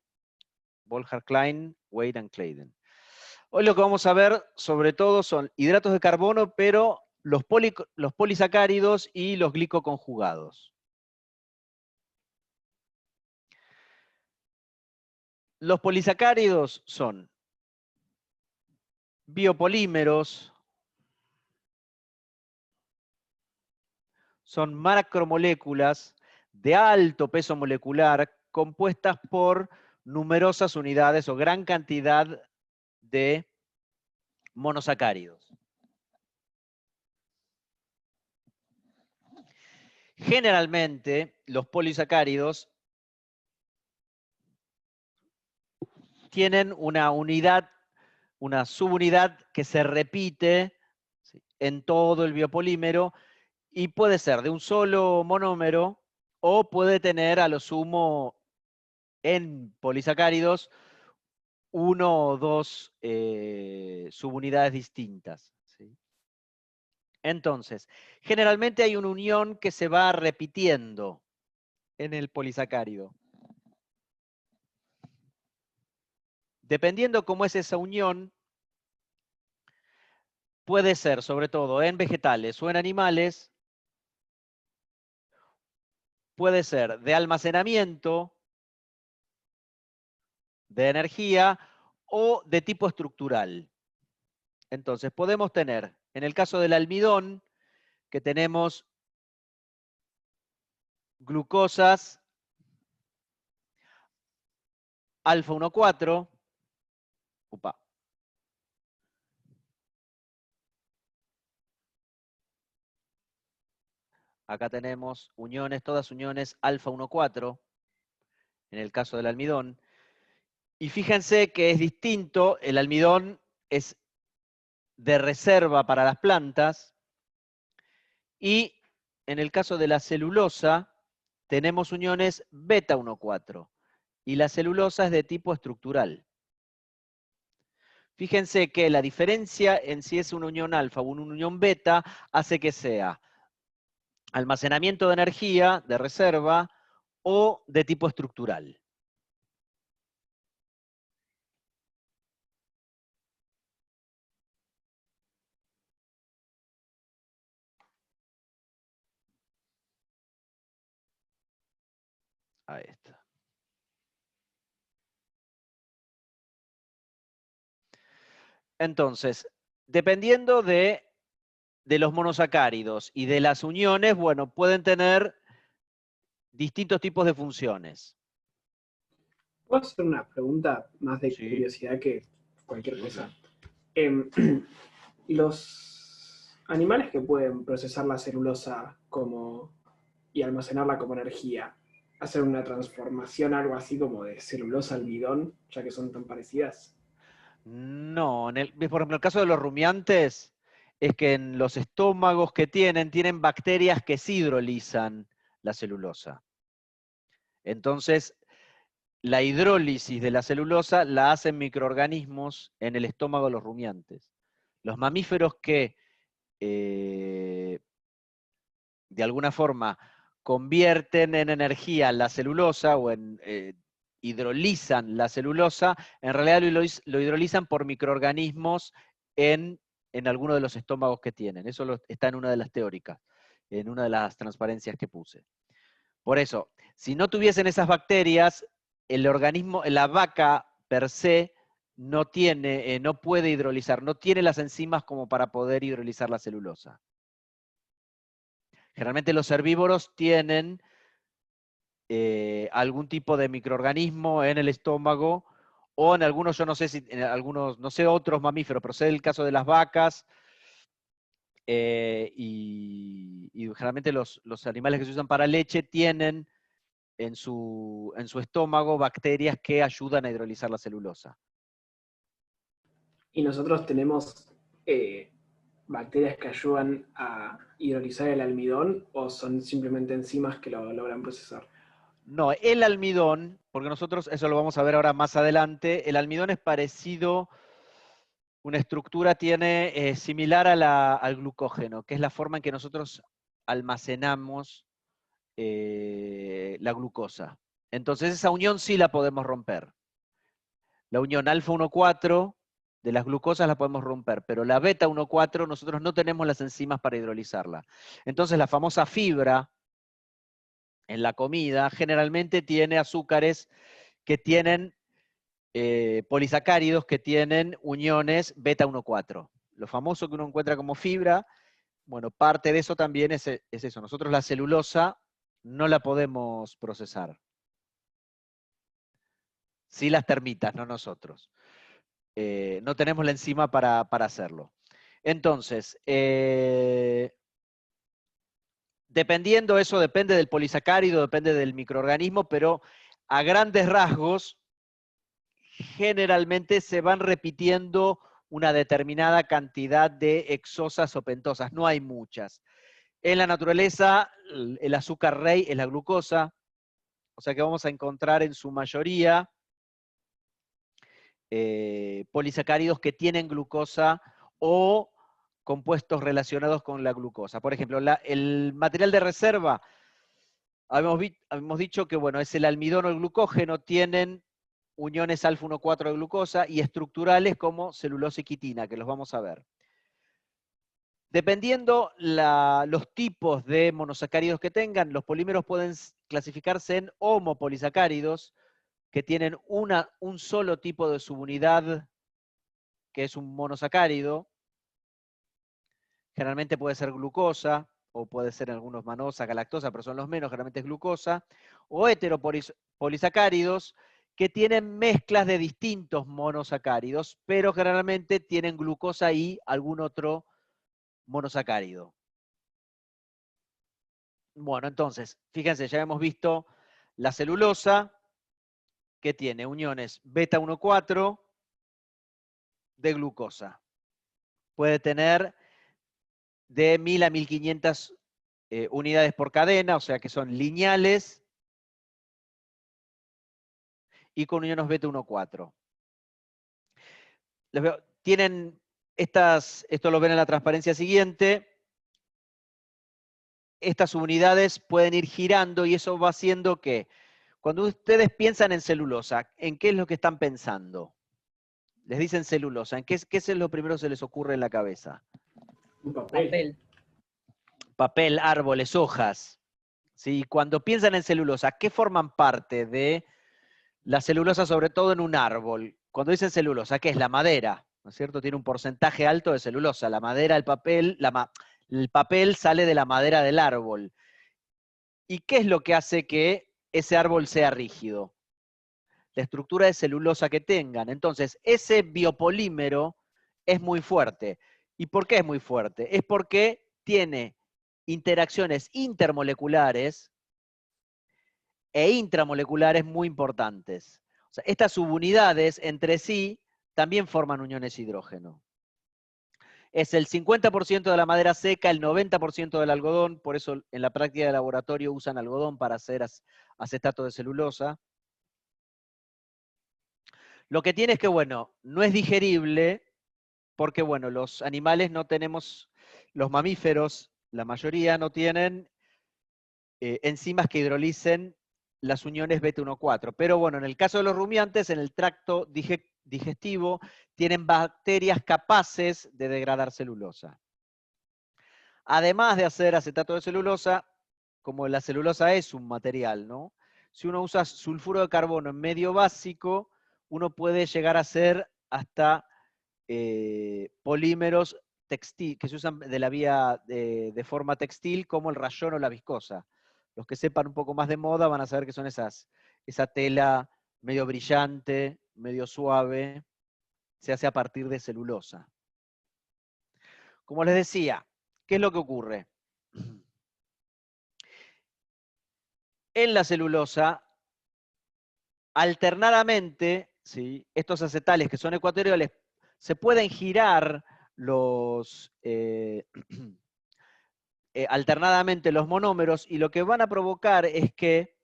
Volhard, Klein, Wade and Claydon. Hoy lo que vamos a ver sobre todo son hidratos de carbono, pero los polisacáridos y los glicoconjugados. Los polisacáridos son biopolímeros, son macromoléculas de alto peso molecular compuestas por numerosas unidades o gran cantidad de monosacáridos. Generalmente, los polisacáridos tienen una unidad, una subunidad que se repite en todo el biopolímero y puede ser de un solo monómero o puede tener a lo sumo en polisacáridos uno o dos subunidades distintas, ¿sí? Entonces, generalmente hay una unión que se va repitiendo en el polisacárido. Dependiendo cómo es esa unión, puede ser, sobre todo en vegetales o en animales, puede ser de almacenamiento, de energía o de tipo estructural. Entonces, podemos tener, en el caso del almidón, que tenemos glucosas alfa 1,4, upa, acá tenemos uniones, todas uniones alfa 1,4, en el caso del almidón. Y fíjense que es distinto, el almidón es de reserva para las plantas, y en el caso de la celulosa, tenemos uniones beta 1,4, y la celulosa es de tipo estructural. Fíjense que la diferencia en si es una unión alfa o una unión beta hace que sea almacenamiento de energía, de reserva, o de tipo estructural. Ahí está. Entonces, dependiendo de los monosacáridos y de las uniones, bueno, pueden tener distintos tipos de funciones. ¿Puedo hacer una pregunta más de Sí, curiosidad que cualquier sí, cosa? sí. Los animales que pueden procesar la celulosa y almacenarla como energía, ¿hacen una transformación, algo así como de celulosa a almidón, ya que son tan parecidas? No, por ejemplo, en el caso de los rumiantes, es que en los estómagos que tienen bacterias que sí hidrolizan la celulosa. Entonces, la hidrólisis de la celulosa la hacen microorganismos en el estómago de los rumiantes. Los mamíferos que de alguna forma convierten en energía la celulosa o hidrolizan la celulosa, en realidad lo hidrolizan por microorganismos en alguno de los estómagos que tienen. Eso está en una de las teóricas, en una de las transparencias que puse. Por eso, si no tuviesen esas bacterias, el organismo, la vaca per se, no puede hidrolizar, no tiene las enzimas como para poder hidrolizar la celulosa. Generalmente los herbívoros tienen algún tipo de microorganismo en el estómago, o en algunos, yo no sé si, en algunos, no sé otros mamíferos, pero sé el caso de las vacas, y generalmente los animales que se usan para leche tienen en su estómago bacterias que ayudan a hidrolizar la celulosa. Y nosotros tenemos bacterias que ayudan a hidrolizar el almidón, o son simplemente enzimas que lo logran procesar. No, el almidón, porque nosotros, eso lo vamos a ver ahora más adelante, el almidón es parecido, una estructura tiene similar al glucógeno, que es la forma en que nosotros almacenamos la glucosa. Entonces esa unión sí la podemos romper. La unión alfa 1,4 de las glucosas la podemos romper, pero la beta 1,4 nosotros no tenemos las enzimas para hidrolizarla. Entonces la famosa fibra en la comida generalmente tiene azúcares que tienen polisacáridos que tienen uniones beta 1,4. Lo famoso que uno encuentra como fibra, bueno, parte de eso también es eso. Nosotros la celulosa no la podemos procesar. Sí las termitas, no nosotros. No tenemos la enzima para hacerlo. Entonces, dependiendo, eso depende del polisacárido, depende del microorganismo, pero a grandes rasgos, generalmente se van repitiendo una determinada cantidad de hexosas o pentosas, no hay muchas. En la naturaleza, el azúcar rey es la glucosa, o sea que vamos a encontrar en su mayoría polisacáridos que tienen glucosa o compuestos relacionados con la glucosa. Por ejemplo, el material de reserva, habíamos dicho que bueno, es el almidón o el glucógeno, tienen uniones alfa 1,4 de glucosa y estructurales como celulosa y quitina, que los vamos a ver. Dependiendo los tipos de monosacáridos que tengan, los polímeros pueden clasificarse en homopolisacáridos, que tienen un solo tipo de subunidad, que es un monosacárido. Generalmente puede ser glucosa, o puede ser en algunos manosa, galactosa, pero son los menos, generalmente es glucosa. O heteropolisacáridos, que tienen mezclas de distintos monosacáridos, pero generalmente tienen glucosa y algún otro monosacárido. Bueno, entonces, fíjense, ya hemos visto la celulosa, que tiene uniones beta 1,4 de glucosa. Puede tener de 1000 a 1500 unidades por cadena, o sea que son lineales, y con uniones beta 1,4. Tienen esto lo ven en la transparencia siguiente. Estas unidades pueden ir girando y eso va haciendo que, cuando ustedes piensan en celulosa, ¿en qué es lo que están pensando? Les dicen celulosa, ¿en qué es lo primero que se les ocurre en la cabeza? Un papel. Papel, árboles, hojas. ¿Sí? Cuando piensan en celulosa, ¿qué forman parte de la celulosa, sobre todo en un árbol? Cuando dicen celulosa, ¿qué es? La madera, ¿no es cierto? Tiene un porcentaje alto de celulosa. La madera, el papel, el papel sale de la madera del árbol. ¿Y qué es lo que hace que ese árbol sea rígido? La estructura de celulosa que tengan. Entonces, ese biopolímero es muy fuerte. ¿Y por qué es muy fuerte? Es porque tiene interacciones intermoleculares e intramoleculares muy importantes. O sea, estas subunidades entre sí también forman uniones hidrógeno. Es el 50% de la madera seca, el 90% del algodón, por eso en la práctica de laboratorio usan algodón para hacer acetato de celulosa. Lo que tiene es que, bueno, no es digerible, porque, bueno, los animales no tenemos, los mamíferos, la mayoría no tienen enzimas que hidrolicen las uniones beta 1,4. Pero bueno, en el caso de los rumiantes, en el tracto digestivo, tienen bacterias capaces de degradar celulosa. Además de hacer acetato de celulosa, como la celulosa es un material, ¿no? Si uno usa sulfuro de carbono en medio básico, uno puede llegar a hacer hasta polímeros textil, que se usan de la vía de forma textil, como el rayón o la viscosa. Los que sepan un poco más de moda van a saber que son esa tela medio brillante, medio suave, se hace a partir de celulosa. Como les decía, ¿qué es lo que ocurre? En la celulosa, alternadamente, ¿sí?, estos acetales que son ecuatoriales, se pueden girar alternadamente los monómeros, y lo que van a provocar es que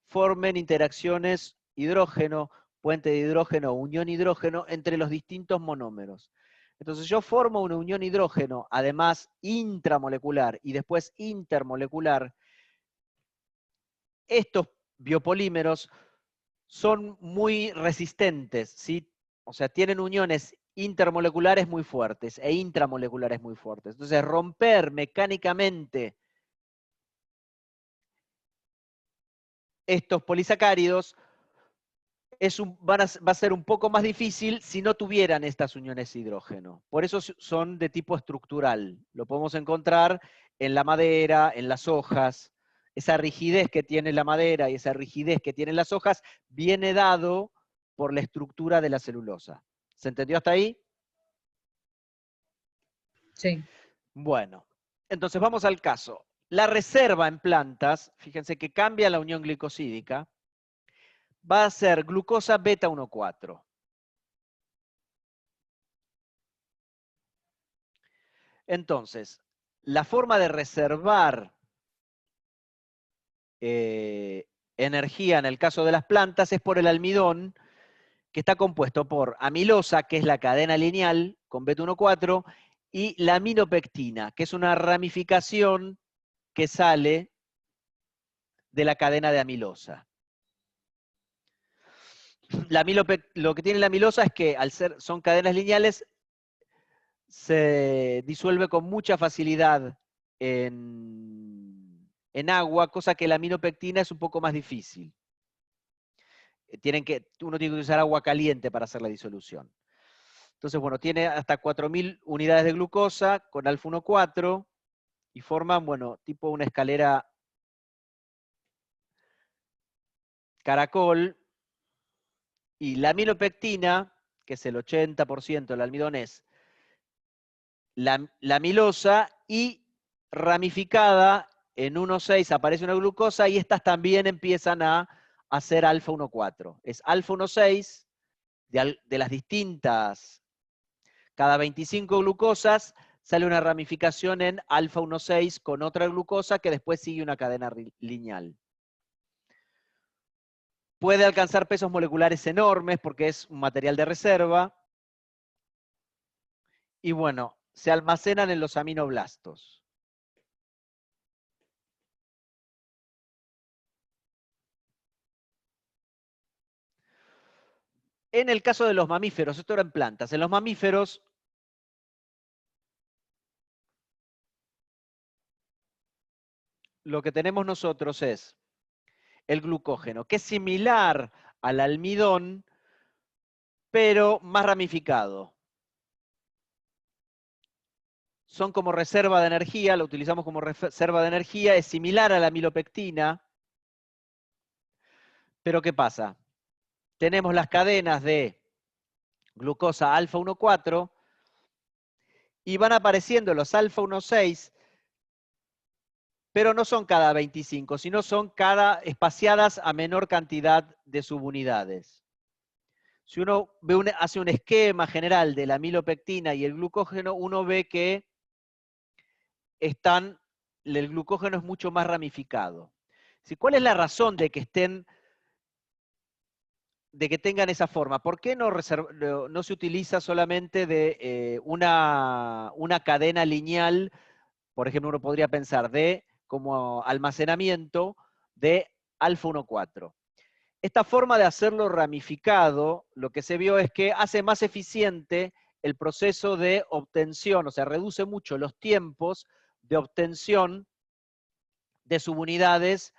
formen interacciones hidrógeno, puente de hidrógeno, unión hidrógeno entre los distintos monómeros. Entonces yo formo una unión hidrógeno, además intramolecular y después intermolecular. Estos biopolímeros son muy resistentes, ¿sí? O sea, tienen uniones intermoleculares muy fuertes e intramoleculares muy fuertes. Entonces, romper mecánicamente estos polisacáridos va a ser un poco más difícil si no tuvieran estas uniones hidrógeno. Por eso son de tipo estructural. Lo podemos encontrar en la madera, en las hojas. Esa rigidez que tiene la madera y esa rigidez que tienen las hojas viene dado por la estructura de la celulosa. ¿Se entendió hasta ahí? Sí. Bueno, entonces vamos al caso. La reserva en plantas, fíjense que cambia la unión glicosídica, va a ser glucosa beta 1,4. Entonces, la forma de reservar energía en el caso de las plantas es por el almidón, que está compuesto por amilosa, que es la cadena lineal con beta 1,4, y la aminopectina, que es una ramificación que sale de la cadena de amilosa. Lo que tiene la amilosa es que son cadenas lineales, se disuelve con mucha facilidad en agua, cosa que la aminopectina es un poco más difícil. Uno tiene que usar agua caliente para hacer la disolución. Entonces, bueno, tiene hasta 4000 unidades de glucosa con alfa 1,4 y forman, bueno, tipo una escalera caracol. Y la aminopectina, que es el 80% del almidón, es la amilosa y ramificada en 1,6 aparece una glucosa y estas también empiezan a hacer alfa 1,4. Es alfa 1,6 de las distintas, cada 25 glucosas sale una ramificación en alfa 1,6 con otra glucosa que después sigue una cadena lineal. Puede alcanzar pesos moleculares enormes porque es un material de reserva. Y bueno, se almacenan en los aminoblastos. En el caso de los mamíferos, esto era en plantas, en los mamíferos lo que tenemos nosotros es el glucógeno, que es similar al almidón, pero más ramificado. Son como reserva de energía, lo utilizamos como reserva de energía, es similar a la amilopectina, pero ¿qué pasa? Tenemos las cadenas de glucosa alfa 1,4 y van apareciendo los alfa 1,6, pero no son cada 25, sino son espaciadas a menor cantidad de subunidades. Si uno hace un esquema general de la amilopectina y el glucógeno, uno ve que el glucógeno es mucho más ramificado. ¿Cuál es la razón de que tengan esa forma? ¿Por qué no se utiliza solamente de una cadena lineal? Por ejemplo, uno podría pensar como almacenamiento de alfa 1,4. Esta forma de hacerlo ramificado, lo que se vio es que hace más eficiente el proceso de obtención, o sea, reduce mucho los tiempos de obtención de subunidades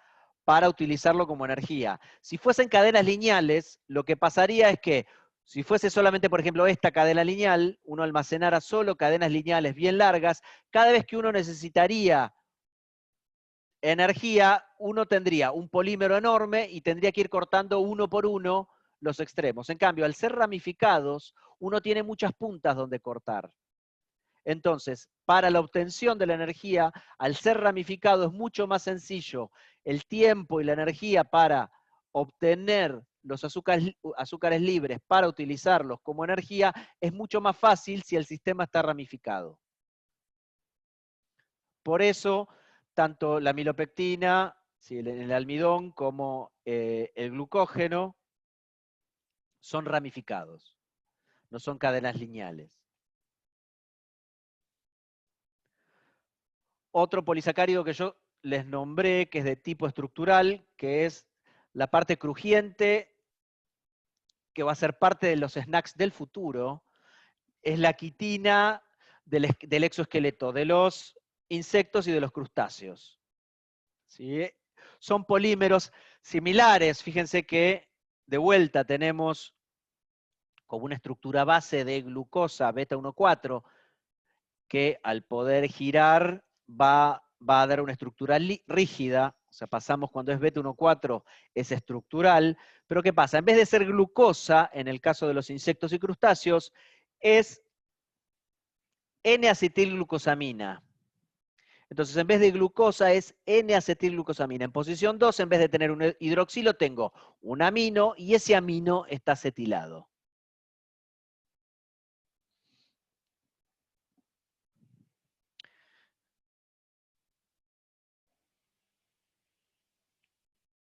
para utilizarlo como energía. Si fuesen cadenas lineales, lo que pasaría es que si fuese solamente, por ejemplo, esta cadena lineal, uno almacenara solo cadenas lineales bien largas, cada vez que uno necesitaría energía, uno tendría un polímero enorme y tendría que ir cortando uno por uno los extremos. En cambio, al ser ramificados, uno tiene muchas puntas donde cortar. Entonces, para la obtención de la energía, al ser ramificado es mucho más sencillo. El tiempo y la energía para obtener los azúcares libres para utilizarlos como energía es mucho más fácil si el sistema está ramificado. Por eso, tanto la amilopectina, el almidón, como el glucógeno son ramificados, no son cadenas lineales. Otro polisacárido que yo les nombré, que es de tipo estructural, que es la parte crujiente, que va a ser parte de los snacks del futuro, es la quitina del exoesqueleto, de los insectos y de los crustáceos. ¿Sí? Son polímeros similares. Fíjense que de vuelta tenemos como una estructura base de glucosa beta 1,4 que al poder girar va a dar una estructura rígida. O sea, pasamos cuando es beta 1,4 es estructural. Pero ¿qué pasa? En vez de ser glucosa, en el caso de los insectos y crustáceos, es N-acetilglucosamina. Entonces, en vez de glucosa es N-acetilglucosamina. En posición 2, en vez de tener un hidroxilo, tengo un amino y ese amino está acetilado.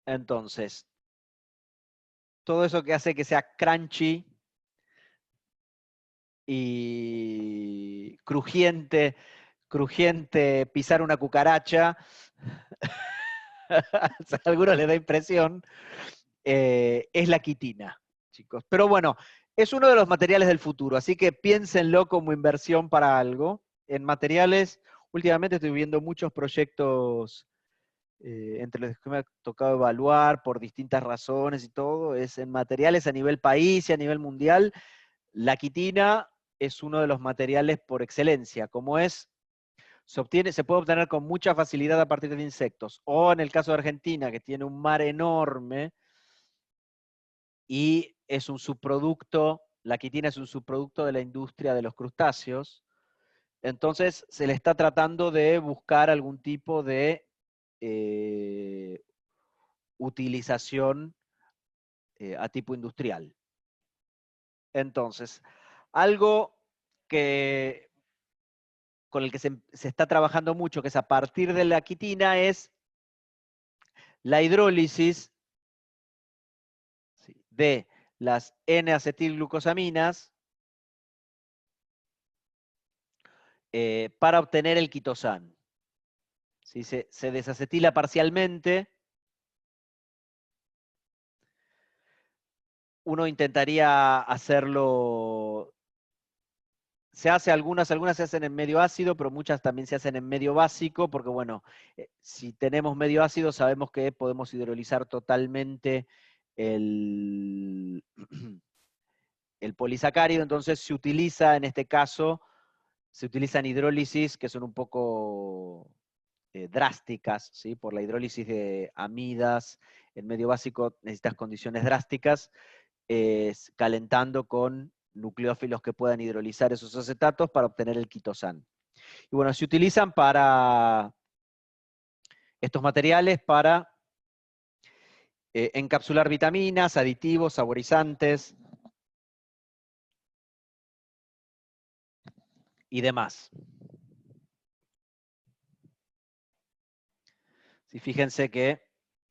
Entonces, todo eso que hace que sea crunchy y crujiente pisar una cucaracha, a algunos les da impresión, es la quitina, chicos. Pero bueno, es uno de los materiales del futuro, así que piénsenlo como inversión para algo. En materiales, últimamente estoy viendo muchos proyectos, entre los que me ha tocado evaluar por distintas razones y todo, es en materiales a nivel país y a nivel mundial. La quitina es uno de los materiales por excelencia, como es, se puede obtener con mucha facilidad a partir de insectos, o en el caso de Argentina, que tiene un mar enorme, y es un subproducto, la quitina es un subproducto de la industria de los crustáceos, entonces se le está tratando de buscar algún tipo de utilización a tipo industrial. Entonces, algo que, con el que se está trabajando mucho, que es a partir de la quitina, es la hidrólisis, ¿sí?, de las N-acetilglucosaminas para obtener el quitosán. ¿Sí? Se desacetila parcialmente. Uno intentaría hacerlo, se hace algunas se hacen en medio ácido, pero muchas también se hacen en medio básico, porque bueno, si tenemos medio ácido sabemos que podemos hidrolizar totalmente el polisacárido, entonces se utiliza en este caso, se utilizan hidrólisis que son un poco drásticas, ¿sí? Por la hidrólisis de amidas, en medio básico necesitas condiciones drásticas, calentando con nucleófilos que puedan hidrolizar esos acetatos para obtener el quitosán. Y bueno, se utilizan para estos materiales para encapsular vitaminas, aditivos, saborizantes y demás. Sí, fíjense que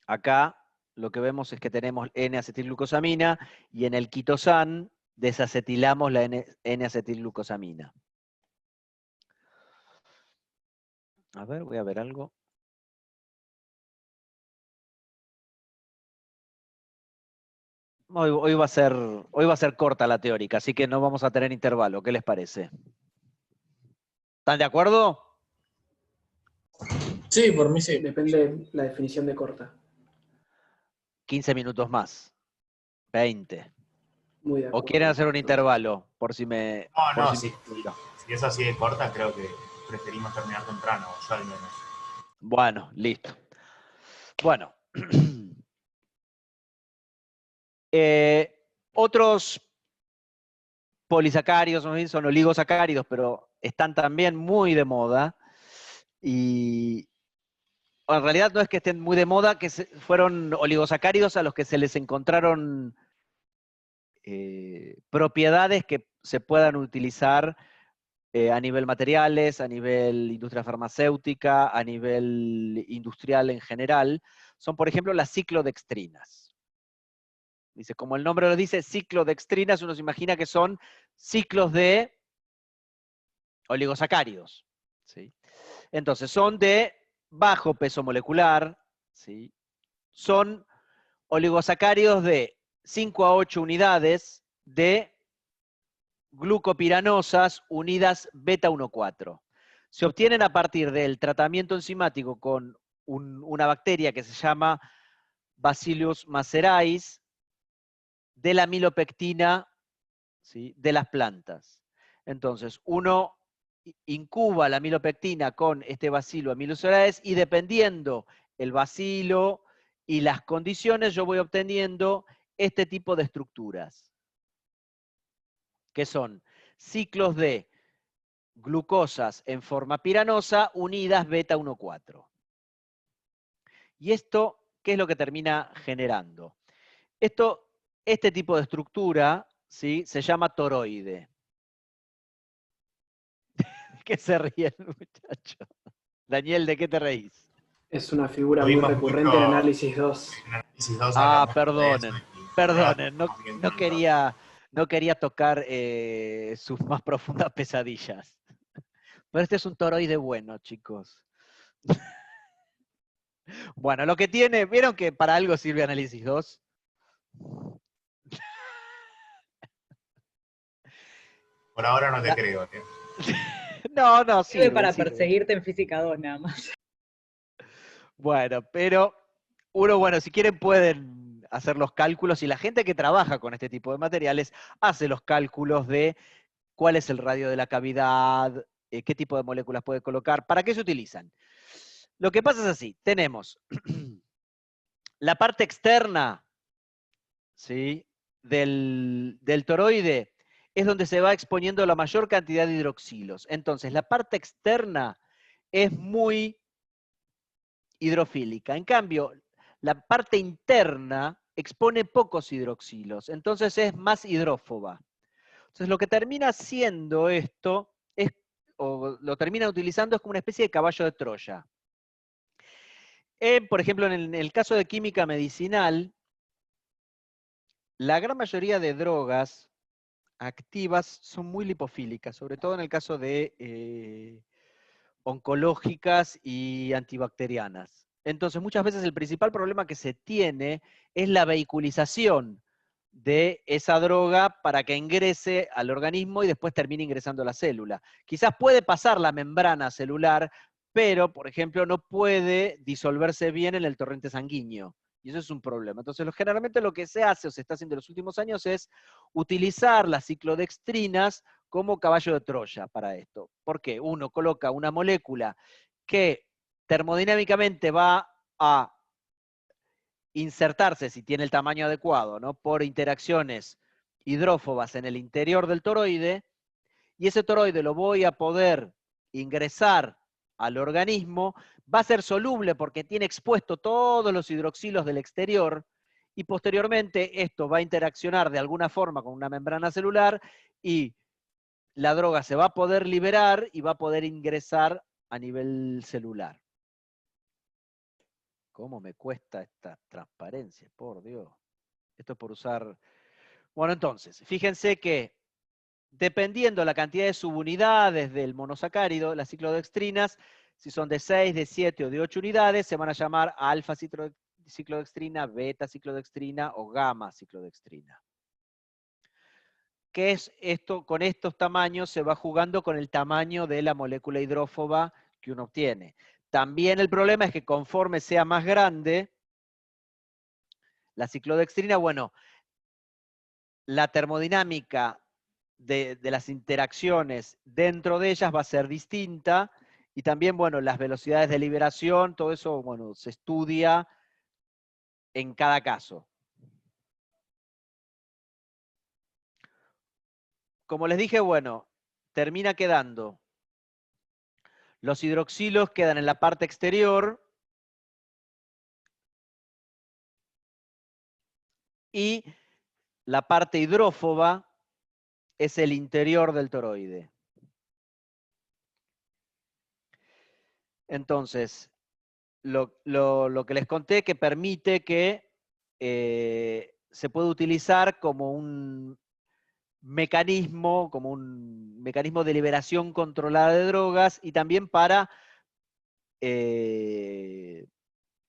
acá lo que vemos es que tenemos N-acetilglucosamina y en el quitosán desacetilamos la N-acetilglucosamina. A ver, voy a ver algo. Hoy va a ser corta la teórica, así que no vamos a tener intervalo. ¿Qué les parece? ¿Están de acuerdo? Sí, por mí sí. Depende de la definición de corta. 15 minutos más. 20. Muy de ¿O acuerdo. quieren hacer un Entonces, intervalo? Por si me... No, por no, si me- si es así de corta, creo que preferimos terminar temprano, yo al menos. Bueno, listo. Bueno. Otros polisacáridos son oligosacáridos, pero están también muy de moda. Y en realidad no es que estén muy de moda, que fueron oligosacáridos a los que se les encontraron propiedades que se puedan utilizar a nivel materiales, a nivel industria farmacéutica, a nivel industrial en general. Son, por ejemplo, las ciclodextrinas. Dice, como el nombre lo dice, ciclodextrinas, uno se imagina que son ciclos de oligosacáridos, ¿sí? Entonces, son de bajo peso molecular, ¿sí? Son oligosacáridos de 5 a 8 unidades de glucopiranosas unidas beta 1,4. Se obtienen a partir del tratamiento enzimático con una bacteria que se llama Bacillus macerae, de la amilopectina, ¿sí?, de las plantas. Entonces, uno incuba la amilopectina con este bacilo amiloceraes y dependiendo el bacilo y las condiciones, yo voy obteniendo este tipo de estructuras, que son ciclos de glucosas en forma piranosa unidas beta 1,4. ¿Y esto qué es lo que termina generando? Este tipo de estructura, ¿sí?, se llama toroide. ¿Qué se ríe el muchacho? Daniel, ¿de qué te reís? es una figura Lo muy vimos recurrente mucho en análisis 2. En análisis 2 Ah, hablamos de perdonen, eso y perdonen, estamos bien no con quería, no quería tocar sus más profundas pesadillas. Pero este es un toroide bueno, chicos. Bueno, lo que tiene, ¿vieron que para algo sirve Análisis 2? Por ahora no te creo, tío. No, Sirve sirve, para sirve. perseguirte en física 2 nada más. Bueno, pero bueno, si quieren pueden hacer los cálculos y la gente que trabaja con este tipo de materiales hace los cálculos de cuál es el radio de la cavidad, qué tipo de moléculas puede colocar, para qué se utilizan. Lo que pasa es así, tenemos la parte externa, ¿sí?, del toroide, es donde se va exponiendo la mayor cantidad de hidroxilos. Entonces, la parte externa es muy hidrofílica. En cambio, la parte interna expone pocos hidroxilos, entonces es más hidrófoba. Entonces, lo que termina haciendo esto, o lo termina utilizando, es como una especie de caballo de Troya. Por ejemplo, en el caso de química medicinal, la gran mayoría de drogas activas son muy lipofílicas, sobre todo en el caso de oncológicas y antibacterianas. Entonces, muchas veces el principal problema que se tiene es la vehiculización de esa droga para que ingrese al organismo y después termine ingresando a la célula. Quizás puede pasar la membrana celular, pero, por ejemplo, no puede disolverse bien en el torrente sanguíneo. Y eso es un problema. Entonces, generalmente lo que se hace o se está haciendo en los últimos años es utilizar las ciclodextrinas como caballo de Troya para esto. ¿Por qué? Uno coloca una molécula que termodinámicamente va a insertarse, si tiene el tamaño adecuado, ¿no?, por interacciones hidrófobas en el interior del toroide, y ese toroide lo voy a poder ingresar al organismo, va a ser soluble porque tiene expuesto todos los hidroxilos del exterior, y posteriormente esto va a interaccionar de alguna forma con una membrana celular, y la droga se va a poder liberar y va a poder ingresar a nivel celular. ¿Cómo me cuesta esta transparencia? Por Dios. Esto es por usar... Bueno, entonces, fíjense que dependiendo la cantidad de subunidades del monosacárido, las ciclodextrinas, si son de 6, de 7 o de 8 unidades, se van a llamar alfa ciclodextrina, beta ciclodextrina o gamma ciclodextrina. ¿Qué es esto? Con estos tamaños se va jugando con el tamaño de la molécula hidrófoba que uno obtiene. También el problema es que conforme sea más grande la ciclodextrina, bueno, la termodinámica de las interacciones dentro de ellas va a ser distinta, y también, bueno, las velocidades de liberación, todo eso, bueno, se estudia en cada caso. Como les dije, bueno, termina quedando, los hidroxilos quedan en la parte exterior, y la parte hidrófoba es el interior del toroide. Entonces, lo que les conté que permite que se puede utilizar como un mecanismo de liberación controlada de drogas, y también para,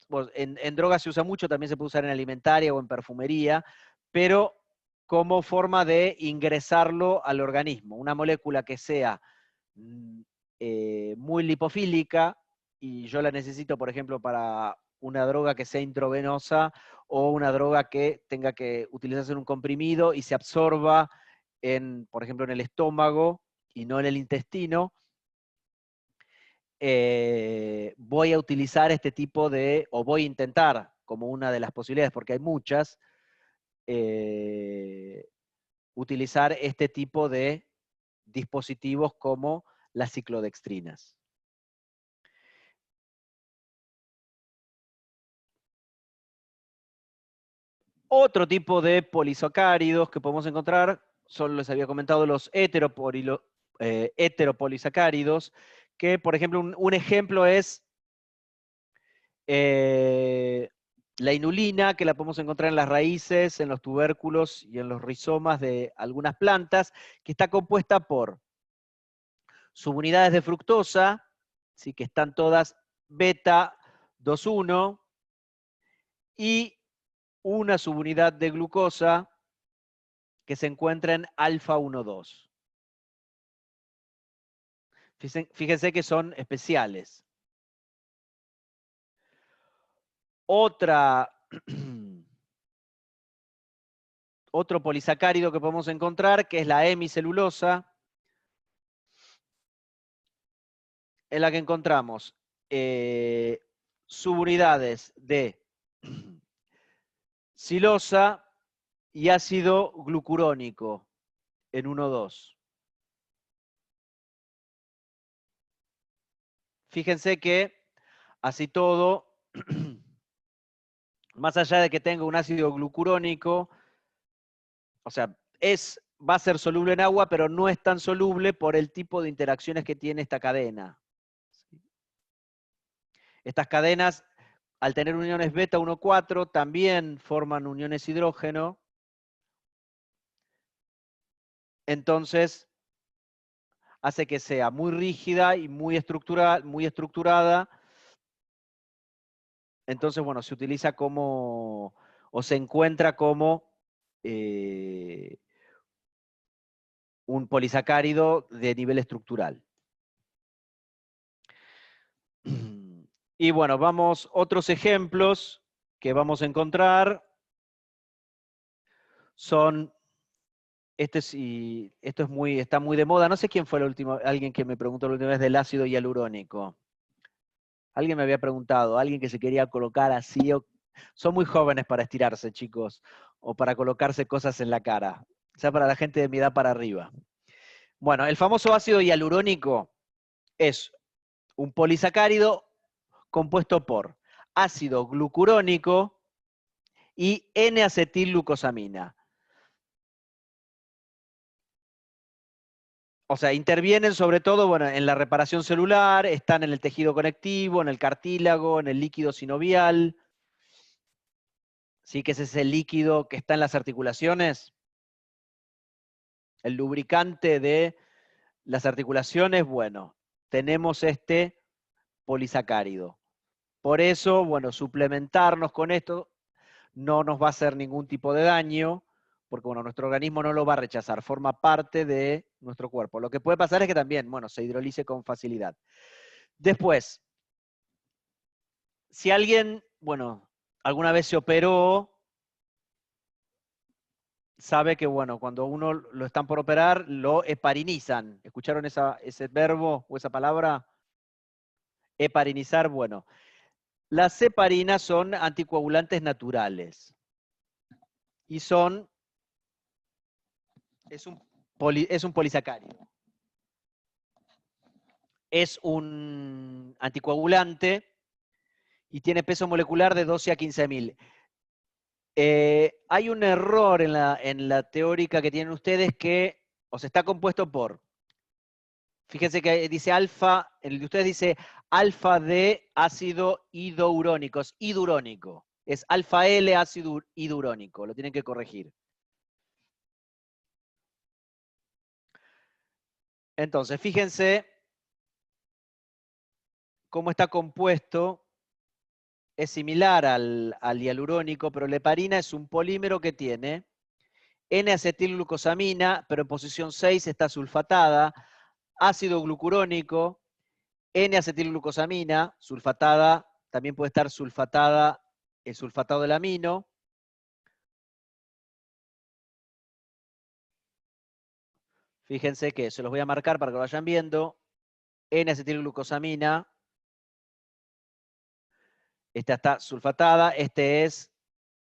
bueno, en drogas se usa mucho, también se puede usar en alimentaria o en perfumería, pero como forma de ingresarlo al organismo. Una molécula que sea muy lipofílica, y yo la necesito, por ejemplo, para una droga que sea intravenosa, o una droga que tenga que utilizarse en un comprimido y se absorba, por ejemplo, en el estómago y no en el intestino, voy a utilizar este tipo de, o voy a intentar, como una de las posibilidades, porque hay muchas, utilizar este tipo de dispositivos como las ciclodextrinas. Otro tipo de polisacáridos que podemos encontrar son, les había comentado, los heteropolisacáridos, que, por ejemplo, un ejemplo es la inulina, que la podemos encontrar en las raíces, en los tubérculos y en los rizomas de algunas plantas, que está compuesta por subunidades de fructosa, ¿sí? Que están todas beta 2,1, y una subunidad de glucosa que se encuentra en alfa 1,2. Fíjense que son especiales. Otro polisacárido que podemos encontrar, que es la hemicelulosa, en la que encontramos subunidades de silosa y ácido glucurónico en 1,2. Fíjense que así todo, más allá de que tenga un ácido glucurónico, o sea, va a ser soluble en agua, pero no es tan soluble por el tipo de interacciones que tiene esta cadena. Estas cadenas, al tener uniones beta 1,4, también forman uniones hidrógeno. Entonces, hace que sea muy rígida y muy estructurada. Entonces, bueno, se utiliza como, o se encuentra como un polisacárido de nivel estructural. Y bueno, otros ejemplos que vamos a encontrar son, esto está muy de moda, no sé quién fue alguien que me preguntó la última vez del ácido hialurónico. Alguien me había preguntado, alguien que se quería colocar así, son muy jóvenes para estirarse, chicos, o para colocarse cosas en la cara, o sea, para la gente de mi edad para arriba. Bueno, el famoso ácido hialurónico es un polisacárido compuesto por ácido glucurónico y N-acetilglucosamina. O sea, intervienen sobre todo, bueno, en la reparación celular, están en el tejido conectivo, en el cartílago, en el líquido sinovial, ¿sí? Que ese es el líquido que está en las articulaciones. El lubricante de las articulaciones, bueno, tenemos este polisacárido. Por eso, bueno, suplementarnos con esto no nos va a hacer ningún tipo de daño, porque bueno, nuestro organismo no lo va a rechazar, forma parte de nuestro cuerpo. Lo que puede pasar es que también, bueno, se hidrolice con facilidad. Después, si alguien, bueno, alguna vez se operó, sabe que, bueno, cuando uno lo están por operar, lo heparinizan. ¿Escucharon ese verbo o esa palabra? Heparinizar, bueno. Las heparinas son anticoagulantes naturales. Y es un polisacárido. Es un anticoagulante y tiene peso molecular de 12 a 15.000. Hay un error en la teórica que tienen ustedes que, o sea, está compuesto por, fíjense que dice alfa, el de ustedes dice alfa de ácido idurónico, es idurónico. Es alfa L ácido idurónico, lo tienen que corregir. Entonces, fíjense cómo está compuesto. Es similar al hialurónico, pero la heparina es un polímero que tiene N-acetilglucosamina, pero en posición 6 está sulfatada, ácido glucurónico, N-acetilglucosamina, sulfatada, también puede estar sulfatada, el sulfatado del amino. Fíjense que se los voy a marcar para que lo vayan viendo. N-acetilglucosamina. Esta está sulfatada, este es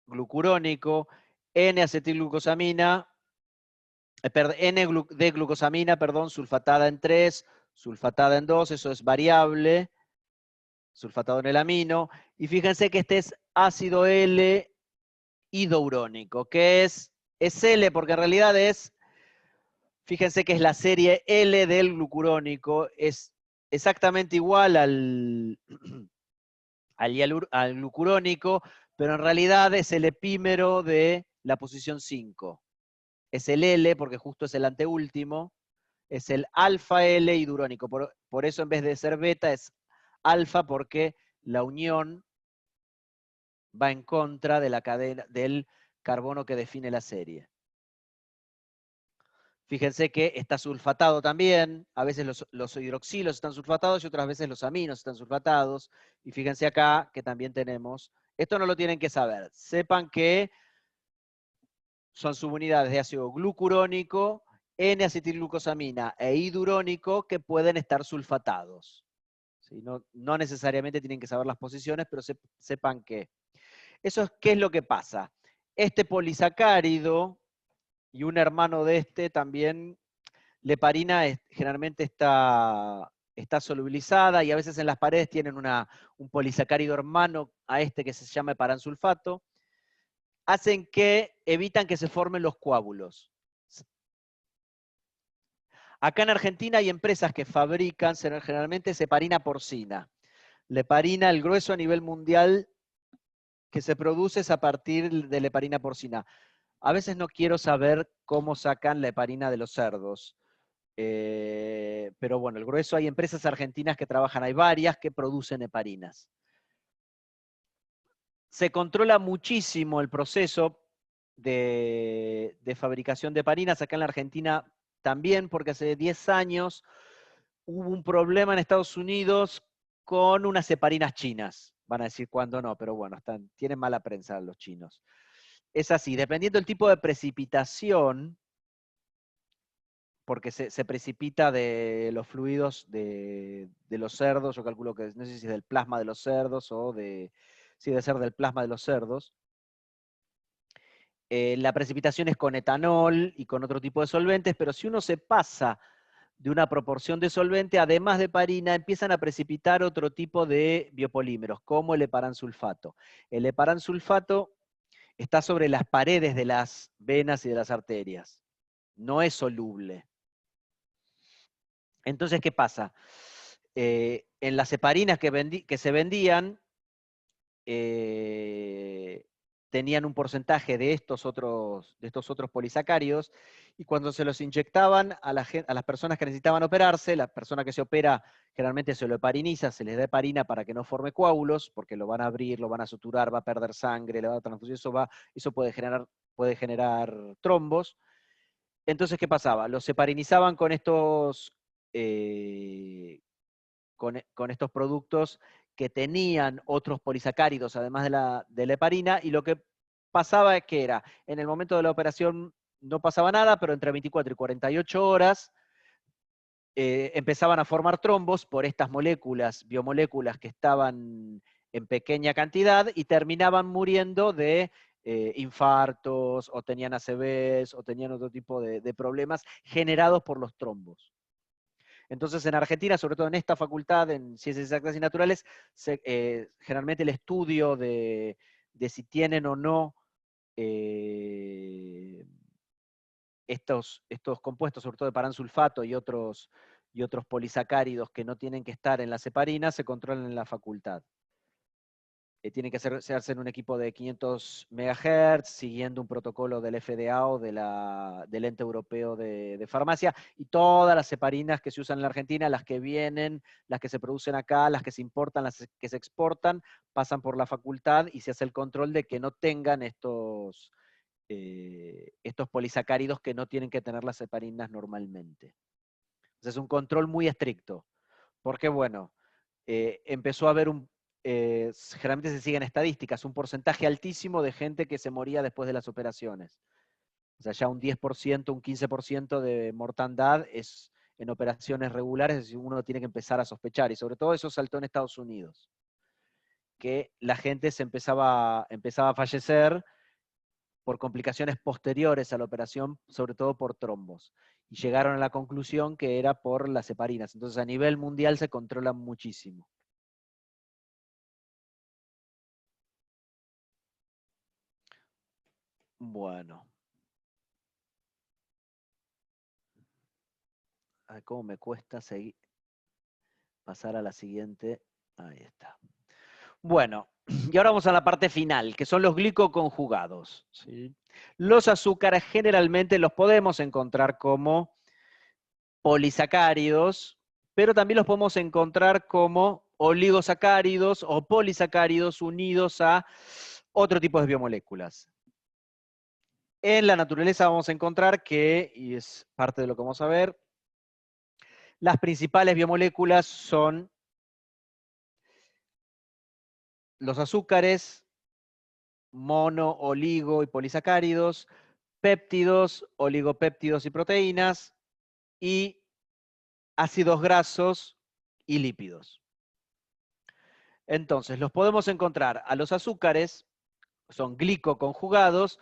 glucurónico, N-acetilglucosamina, N de glucosamina, perdón, sulfatada en 3, sulfatada en 2, eso es variable, sulfatado en el amino, y fíjense que este es ácido L idurónico, que es L porque en realidad fíjense que es la serie L del glucurónico, es exactamente igual al glucurónico, pero en realidad es el epímero de la posición 5. Es el L, porque justo es el anteúltimo, es el alfa L idurónico. Por eso en vez de ser beta es alfa, porque la unión va en contra de la cadena del carbono que define la serie. Fíjense que está sulfatado también, a veces los hidroxilos están sulfatados y otras veces los aminos están sulfatados. Y fíjense acá que también tenemos, esto no lo tienen que saber, sepan que son subunidades de ácido glucurónico, N-acetilglucosamina e idurónico que pueden estar sulfatados. ¿Sí? No necesariamente tienen que saber las posiciones, pero sepan que. Eso ¿qué es lo que pasa? Este polisacárido y un hermano de este también, la heparina generalmente está solubilizada y a veces en las paredes tienen un polisacárido hermano a este que se llama heparansulfato, hacen que evitan que se formen los coágulos. Acá en Argentina hay empresas que fabrican generalmente heparina porcina. La heparina, el grueso a nivel mundial que se produce es a partir de la heparina porcina. A veces no quiero saber cómo sacan la heparina de los cerdos. Pero bueno, el grueso, hay empresas argentinas que trabajan, hay varias que producen heparinas. Se controla muchísimo el proceso de fabricación de heparinas. Acá en la Argentina también, porque hace 10 años hubo un problema en Estados Unidos con unas heparinas chinas. Van a decir cuándo no, pero bueno, tienen mala prensa los chinos. Es así, dependiendo del tipo de precipitación, porque se precipita de los fluidos de los cerdos, yo calculo que no sé si es del plasma de los cerdos o sí, debe ser del plasma de los cerdos. La precipitación es con etanol y con otro tipo de solventes, pero si uno se pasa de una proporción de solvente, además de heparina, empiezan a precipitar otro tipo de biopolímeros, como el heparansulfato. El heparansulfato está sobre las paredes de las venas y de las arterias. No es soluble. Entonces, ¿qué pasa? En las heparinas que se vendían, tenían un porcentaje de estos otros polisacáridos, y cuando se los inyectaban a las personas que necesitaban operarse, la persona que se opera generalmente se lo hepariniza, se les da heparina para que no forme coágulos, porque lo van a abrir, lo van a suturar, va a perder sangre, le va a dar transfusión, eso puede generar trombos. Entonces, ¿qué pasaba? Los heparinizaban con estos, con estos productos que tenían otros polisacáridos, además de la heparina, y lo que pasaba es que en el momento de la operación no pasaba nada, pero entre 24 y 48 horas empezaban a formar trombos por estas biomoléculas que estaban en pequeña cantidad y terminaban muriendo de infartos, o tenían ACVs, o tenían otro tipo de problemas generados por los trombos. Entonces, en Argentina, sobre todo en esta facultad, en Ciencias Exactas y Naturales, generalmente el estudio de si tienen o no estos compuestos, sobre todo de paransulfato y otros polisacáridos que no tienen que estar en las heparinas, se controlan en la facultad. Tiene que hacerse en un equipo de 500 MHz, siguiendo un protocolo del FDA o del Ente Europeo de Farmacia, y todas las heparinas que se usan en la Argentina, las que vienen, las que se producen acá, las que se importan, las que se exportan, pasan por la facultad y se hace el control de que no tengan estos polisacáridos que no tienen que tener las heparinas normalmente. Entonces es un control muy estricto, porque bueno, empezó a haber generalmente se siguen estadísticas, un porcentaje altísimo de gente que se moría después de las operaciones. O sea, ya un 10%, un 15% de mortandad es en operaciones regulares, es decir, uno tiene que empezar a sospechar, y sobre todo eso saltó en Estados Unidos, que la gente empezaba a fallecer por complicaciones posteriores a la operación, sobre todo por trombos. Y llegaron a la conclusión que era por las heparinas. Entonces, a nivel mundial se controlan muchísimo. Bueno. Ay, cómo me cuesta pasar a la siguiente. Ahí está. Bueno, y ahora vamos a la parte final, que son los glicoconjugados, ¿sí? Los azúcares generalmente los podemos encontrar como polisacáridos, pero también los podemos encontrar como oligosacáridos o polisacáridos unidos a otro tipo de biomoléculas. En la naturaleza vamos a encontrar que, y es parte de lo que vamos a ver, las principales biomoléculas son los azúcares, mono, oligo y polisacáridos, péptidos, oligopéptidos y proteínas, y ácidos grasos y lípidos. Entonces, los podemos encontrar a los azúcares, son glicoconjugados,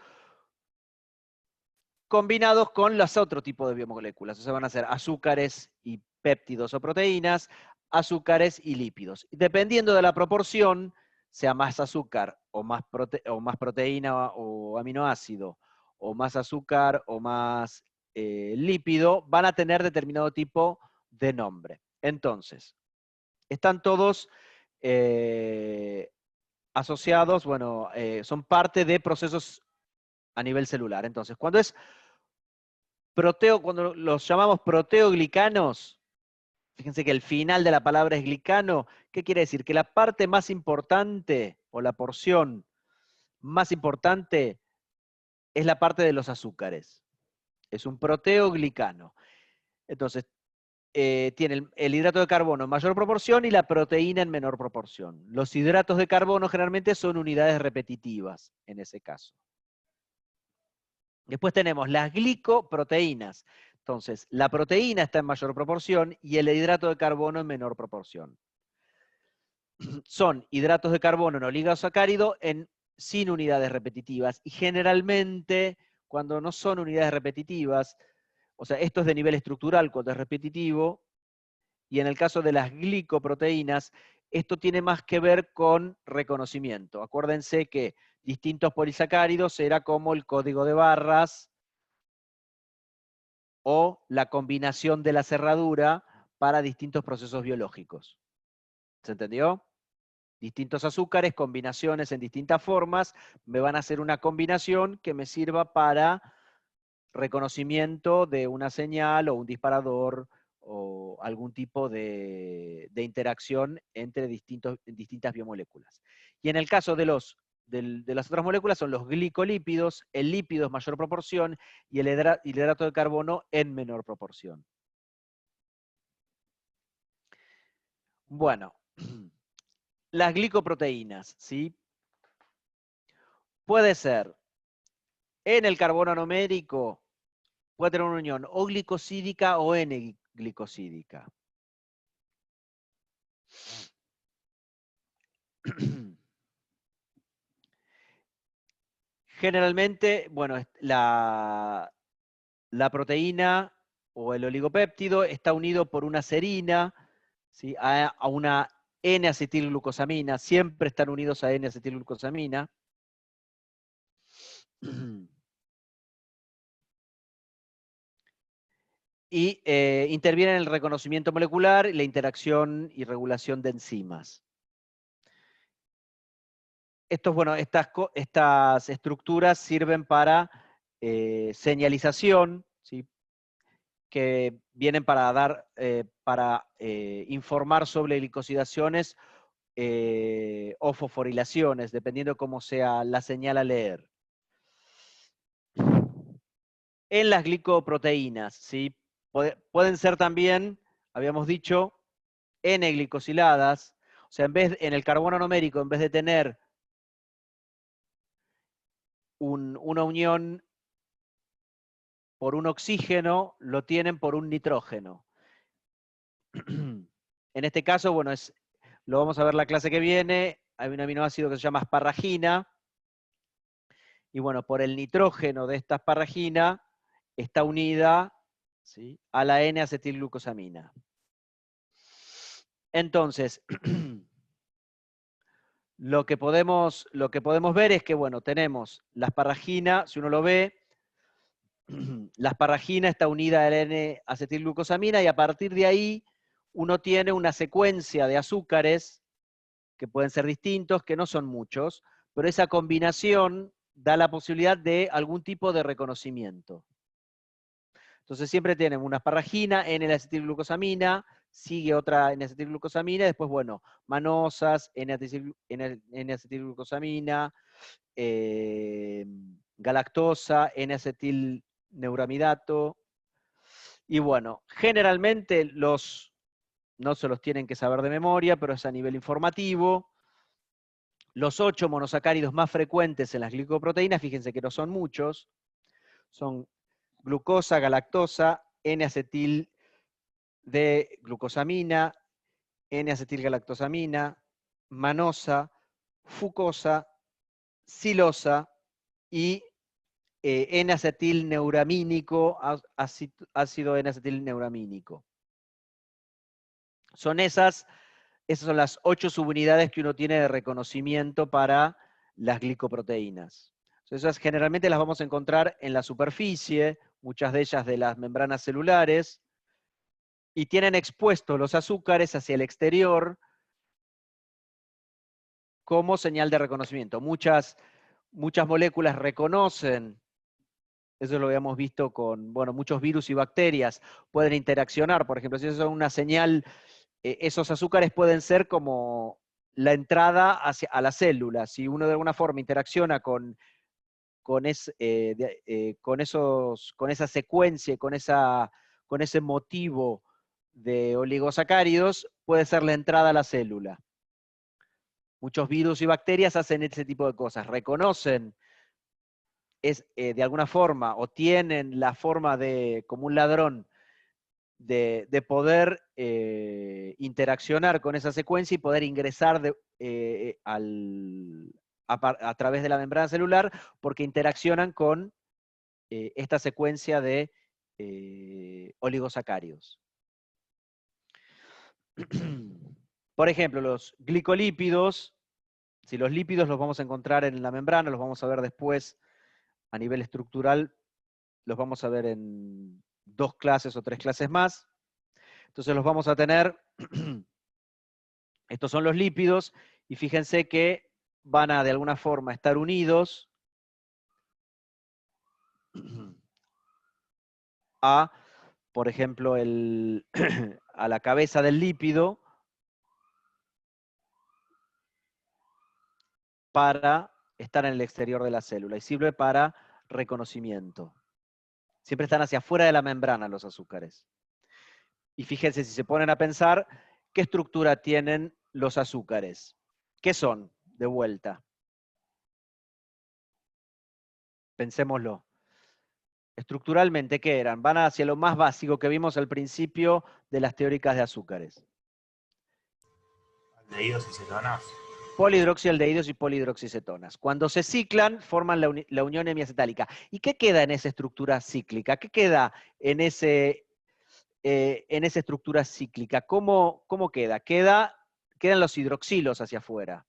combinados con los otros tipos de biomoléculas. O sea, van a ser azúcares y péptidos o proteínas, azúcares y lípidos. Dependiendo de la proporción, sea más azúcar o más proteína o aminoácido, o más azúcar o más lípido, van a tener determinado tipo de nombre. Entonces, están todos asociados, bueno, son parte de procesos a nivel celular. Entonces, cuando los llamamos proteoglicanos, fíjense que el final de la palabra es glicano, ¿qué quiere decir? Que la parte más importante, o la porción más importante, es la parte de los azúcares. Es un proteoglicano. Entonces, tiene el hidrato de carbono en mayor proporción y la proteína en menor proporción. Los hidratos de carbono generalmente son unidades repetitivas, en ese caso. Después tenemos las glicoproteínas. Entonces, la proteína está en mayor proporción y el hidrato de carbono en menor proporción. Son hidratos de carbono en oligosacárido sin unidades repetitivas. Y generalmente, cuando no son unidades repetitivas, o sea, esto es de nivel estructural cuando es repetitivo, y en el caso de las glicoproteínas, esto tiene más que ver con reconocimiento. Acuérdense que distintos polisacáridos era como el código de barras o la combinación de la cerradura para distintos procesos biológicos. ¿Se entendió? Distintos azúcares, combinaciones en distintas formas, me van a hacer una combinación que me sirva para reconocimiento de una señal o un disparador o algún tipo de interacción entre distintas biomoléculas. Y en el caso de las otras moléculas son los glicolípidos, el lípido es mayor proporción y el hidrato de carbono en menor proporción. Bueno, las glicoproteínas, ¿sí? Puede ser en el carbono anomérico, puede tener una unión o glicosídica o N-glicosídica. Generalmente, bueno, la proteína o el oligopéptido está unido por una serina, ¿sí? a una N-acetilglucosamina, siempre están unidos a N-acetilglucosamina. Y intervienen en el reconocimiento molecular, la interacción y regulación de enzimas. Estas estructuras sirven para señalización, ¿sí? Que vienen para informar sobre glicosidaciones o fosforilaciones, dependiendo cómo sea la señal a leer. En las glicoproteínas, ¿sí? Pueden ser también, habíamos dicho, N-glicosiladas, o sea, en el carbono anomérico, en vez de tener una unión por un oxígeno, lo tienen por un nitrógeno. En este caso, bueno, lo vamos a ver la clase que viene, hay un aminoácido que se llama asparragina, y bueno, por el nitrógeno de esta asparragina está unida, ¿sí?, a la N-acetilglucosamina. Entonces, lo que podemos ver es que, bueno, tenemos la asparragina, si uno lo ve, la asparragina está unida a la N-acetilglucosamina y a partir de ahí uno tiene una secuencia de azúcares, que pueden ser distintos, que no son muchos, pero esa combinación da la posibilidad de algún tipo de reconocimiento. Entonces siempre tenemos una asparragina, N-acetilglucosamina, sigue otra N-acetilglucosamina, y después, bueno, manosas, N-acetilglucosamina, galactosa, N-acetilneuramidato. Y bueno, generalmente no se los tienen que saber de memoria, pero es a nivel informativo. Los 8 monosacáridos más frecuentes en las glicoproteínas, fíjense que no son muchos, son glucosa, galactosa, N-acetil de glucosamina, N-acetilgalactosamina, manosa, fucosa, silosa y N-acetilneuramínico, ácido N-acetilneuramínico. Esas son las 8 subunidades que uno tiene de reconocimiento para las glicoproteínas. Esas generalmente las vamos a encontrar en la superficie, muchas de ellas de las membranas celulares, y tienen expuestos los azúcares hacia el exterior como señal de reconocimiento. Muchas moléculas reconocen, eso lo habíamos visto con, bueno, muchos virus y bacterias pueden interaccionar, por ejemplo, si eso es una señal, esos azúcares pueden ser como la entrada a la célula. Si uno de alguna forma interacciona con esa secuencia, con ese motivo de oligosacáridos, puede ser la entrada a la célula. Muchos virus y bacterias hacen ese tipo de cosas, reconocen de alguna forma, o tienen la forma de, como un ladrón, de poder interaccionar con esa secuencia y poder ingresar a través de la membrana celular, porque interaccionan con esta secuencia de oligosacáridos. Por ejemplo, los glicolípidos, si los lípidos los vamos a encontrar en la membrana, los vamos a ver después a nivel estructural, los vamos a ver en 2 clases o 3 clases más. Entonces los vamos a tener, estos son los lípidos, y fíjense que van a de alguna forma estar unidos a, por ejemplo, a la cabeza del lípido, para estar en el exterior de la célula, y sirve para reconocimiento. Siempre están hacia afuera de la membrana los azúcares. Y fíjense, si se ponen a pensar, ¿qué estructura tienen los azúcares? ¿Qué son? De vuelta. Pensémoslo. Estructuralmente, ¿qué eran? Van hacia lo más básico que vimos al principio de las teóricas de azúcares. Aldehídos y cetonas. Polihidroxialdehídos y polihidroxicetonas. Cuando se ciclan, forman la unión hemiacetálica. ¿Y qué queda en esa estructura cíclica? ¿Qué queda en esa estructura cíclica? ¿Cómo queda? Quedan los hidroxilos hacia afuera.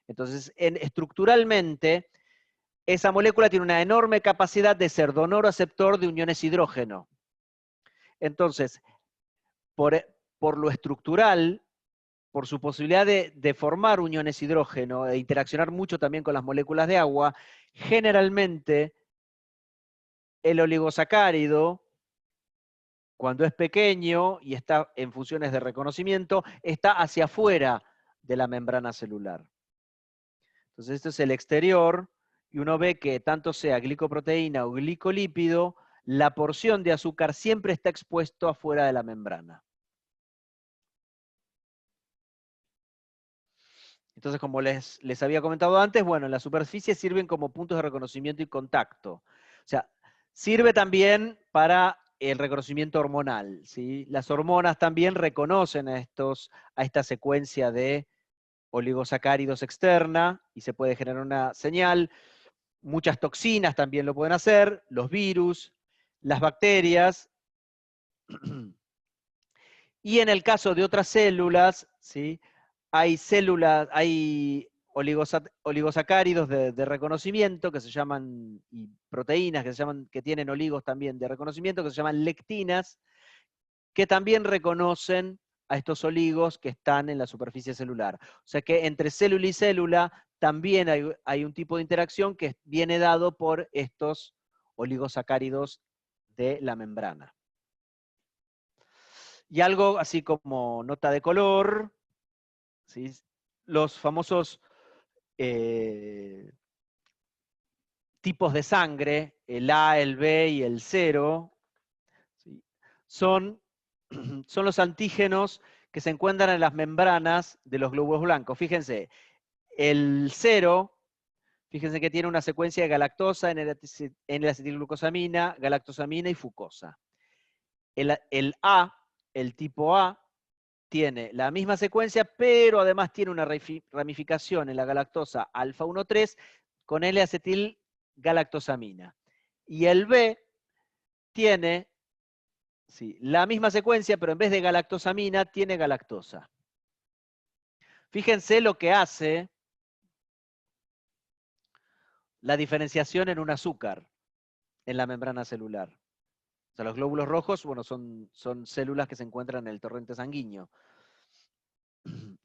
Entonces, estructuralmente, esa molécula tiene una enorme capacidad de ser donor-aceptor de uniones hidrógeno. Entonces, por lo estructural, por su posibilidad de formar uniones hidrógeno, de interaccionar mucho también con las moléculas de agua, generalmente el oligosacárido, cuando es pequeño y está en funciones de reconocimiento, está hacia afuera de la membrana celular. Entonces esto es el exterior, y uno ve que tanto sea glicoproteína o glicolípido, la porción de azúcar siempre está expuesto afuera de la membrana. Entonces, como les había comentado antes, bueno, en la superficie sirven como puntos de reconocimiento y contacto. O sea, sirve también para el reconocimiento hormonal, ¿sí? Las hormonas también reconocen a esta secuencia de oligosacáridos externa, y se puede generar una señal. Muchas toxinas también lo pueden hacer, los virus, las bacterias. Y en el caso de otras células, ¿sí? Hay oligosacáridos de reconocimiento que se llaman, y proteínas que tienen oligos también de reconocimiento, que se llaman lectinas, que también reconocen a estos oligos que están en la superficie celular. O sea que entre célula y célula también hay un tipo de interacción que viene dado por estos oligosacáridos de la membrana. Y algo así como nota de color, ¿sí? Los famosos tipos de sangre, el A, el B y el 0, ¿sí? son los antígenos que se encuentran en las membranas de los glóbulos blancos. Fíjense, el 0, fíjense que tiene una secuencia de galactosa, N-acetilglucosamina, galactosamina y fucosa. El A, el tipo A, tiene la misma secuencia, pero además tiene una ramificación en la galactosa alfa 1,3 con L-acetilgalactosamina. Y el B tiene la misma secuencia, pero en vez de galactosamina, tiene galactosa. Fíjense lo que hace la diferenciación en un azúcar en la membrana celular. O sea, los glóbulos rojos, bueno, son células que se encuentran en el torrente sanguíneo.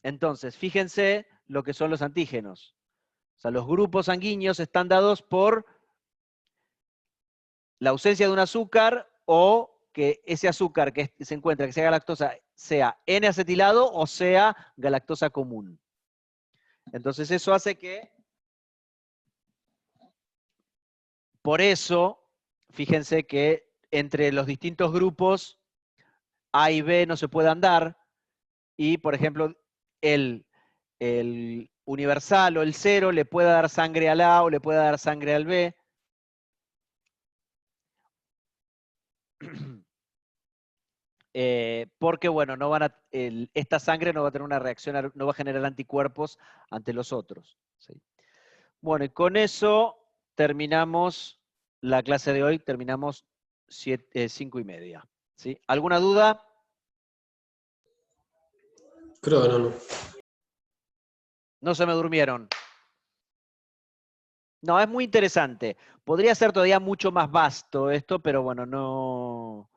Entonces, fíjense lo que son los antígenos. O sea, los grupos sanguíneos están dados por la ausencia de un azúcar o que ese azúcar que se encuentra, que sea galactosa, sea N-acetilado o sea galactosa común. Entonces eso hace que, por eso, fíjense que entre los distintos grupos A y B no se puedan dar, y por ejemplo, el universal o el 0 le puede dar sangre al A o le puede dar sangre al B. Porque, bueno, esta sangre no va a tener una reacción, no va a generar anticuerpos ante los otros. ¿Sí? Bueno, y con eso terminamos la clase de hoy, terminamos 5:30. ¿Sí? ¿Alguna duda? Creo que no. No se me durmieron. No, es muy interesante. Podría ser todavía mucho más vasto esto, pero bueno, no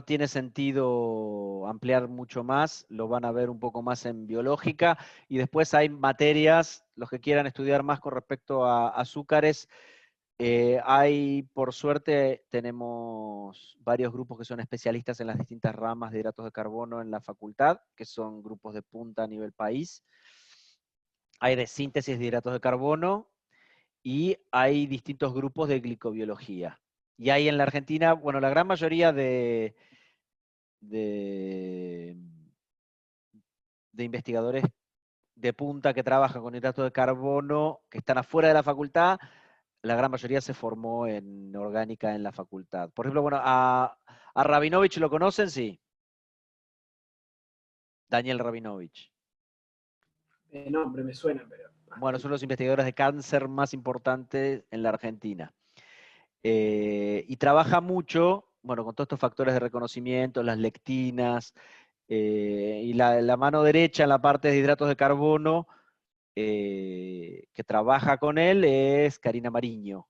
tiene sentido ampliar mucho más, lo van a ver un poco más en biológica, y después hay materias, los que quieran estudiar más con respecto a azúcares, por suerte, tenemos varios grupos que son especialistas en las distintas ramas de hidratos de carbono en la facultad, que son grupos de punta a nivel país. Hay de síntesis de hidratos de carbono, y hay distintos grupos de glicobiología. Y hay en la Argentina, bueno, la gran mayoría de investigadores de punta que trabajan con hidratos de carbono, que están afuera de la facultad, la gran mayoría se formó en orgánica en la facultad. Por ejemplo, bueno, a Rabinovich lo conocen, sí. Daniel Rabinovich. Nombre me suena, pero... Bueno, son los investigadores de cáncer más importantes en la Argentina. Y trabaja mucho, bueno, con todos estos factores de reconocimiento, las lectinas, y la mano derecha en la parte de hidratos de carbono, que trabaja con él, es Karina Mariño.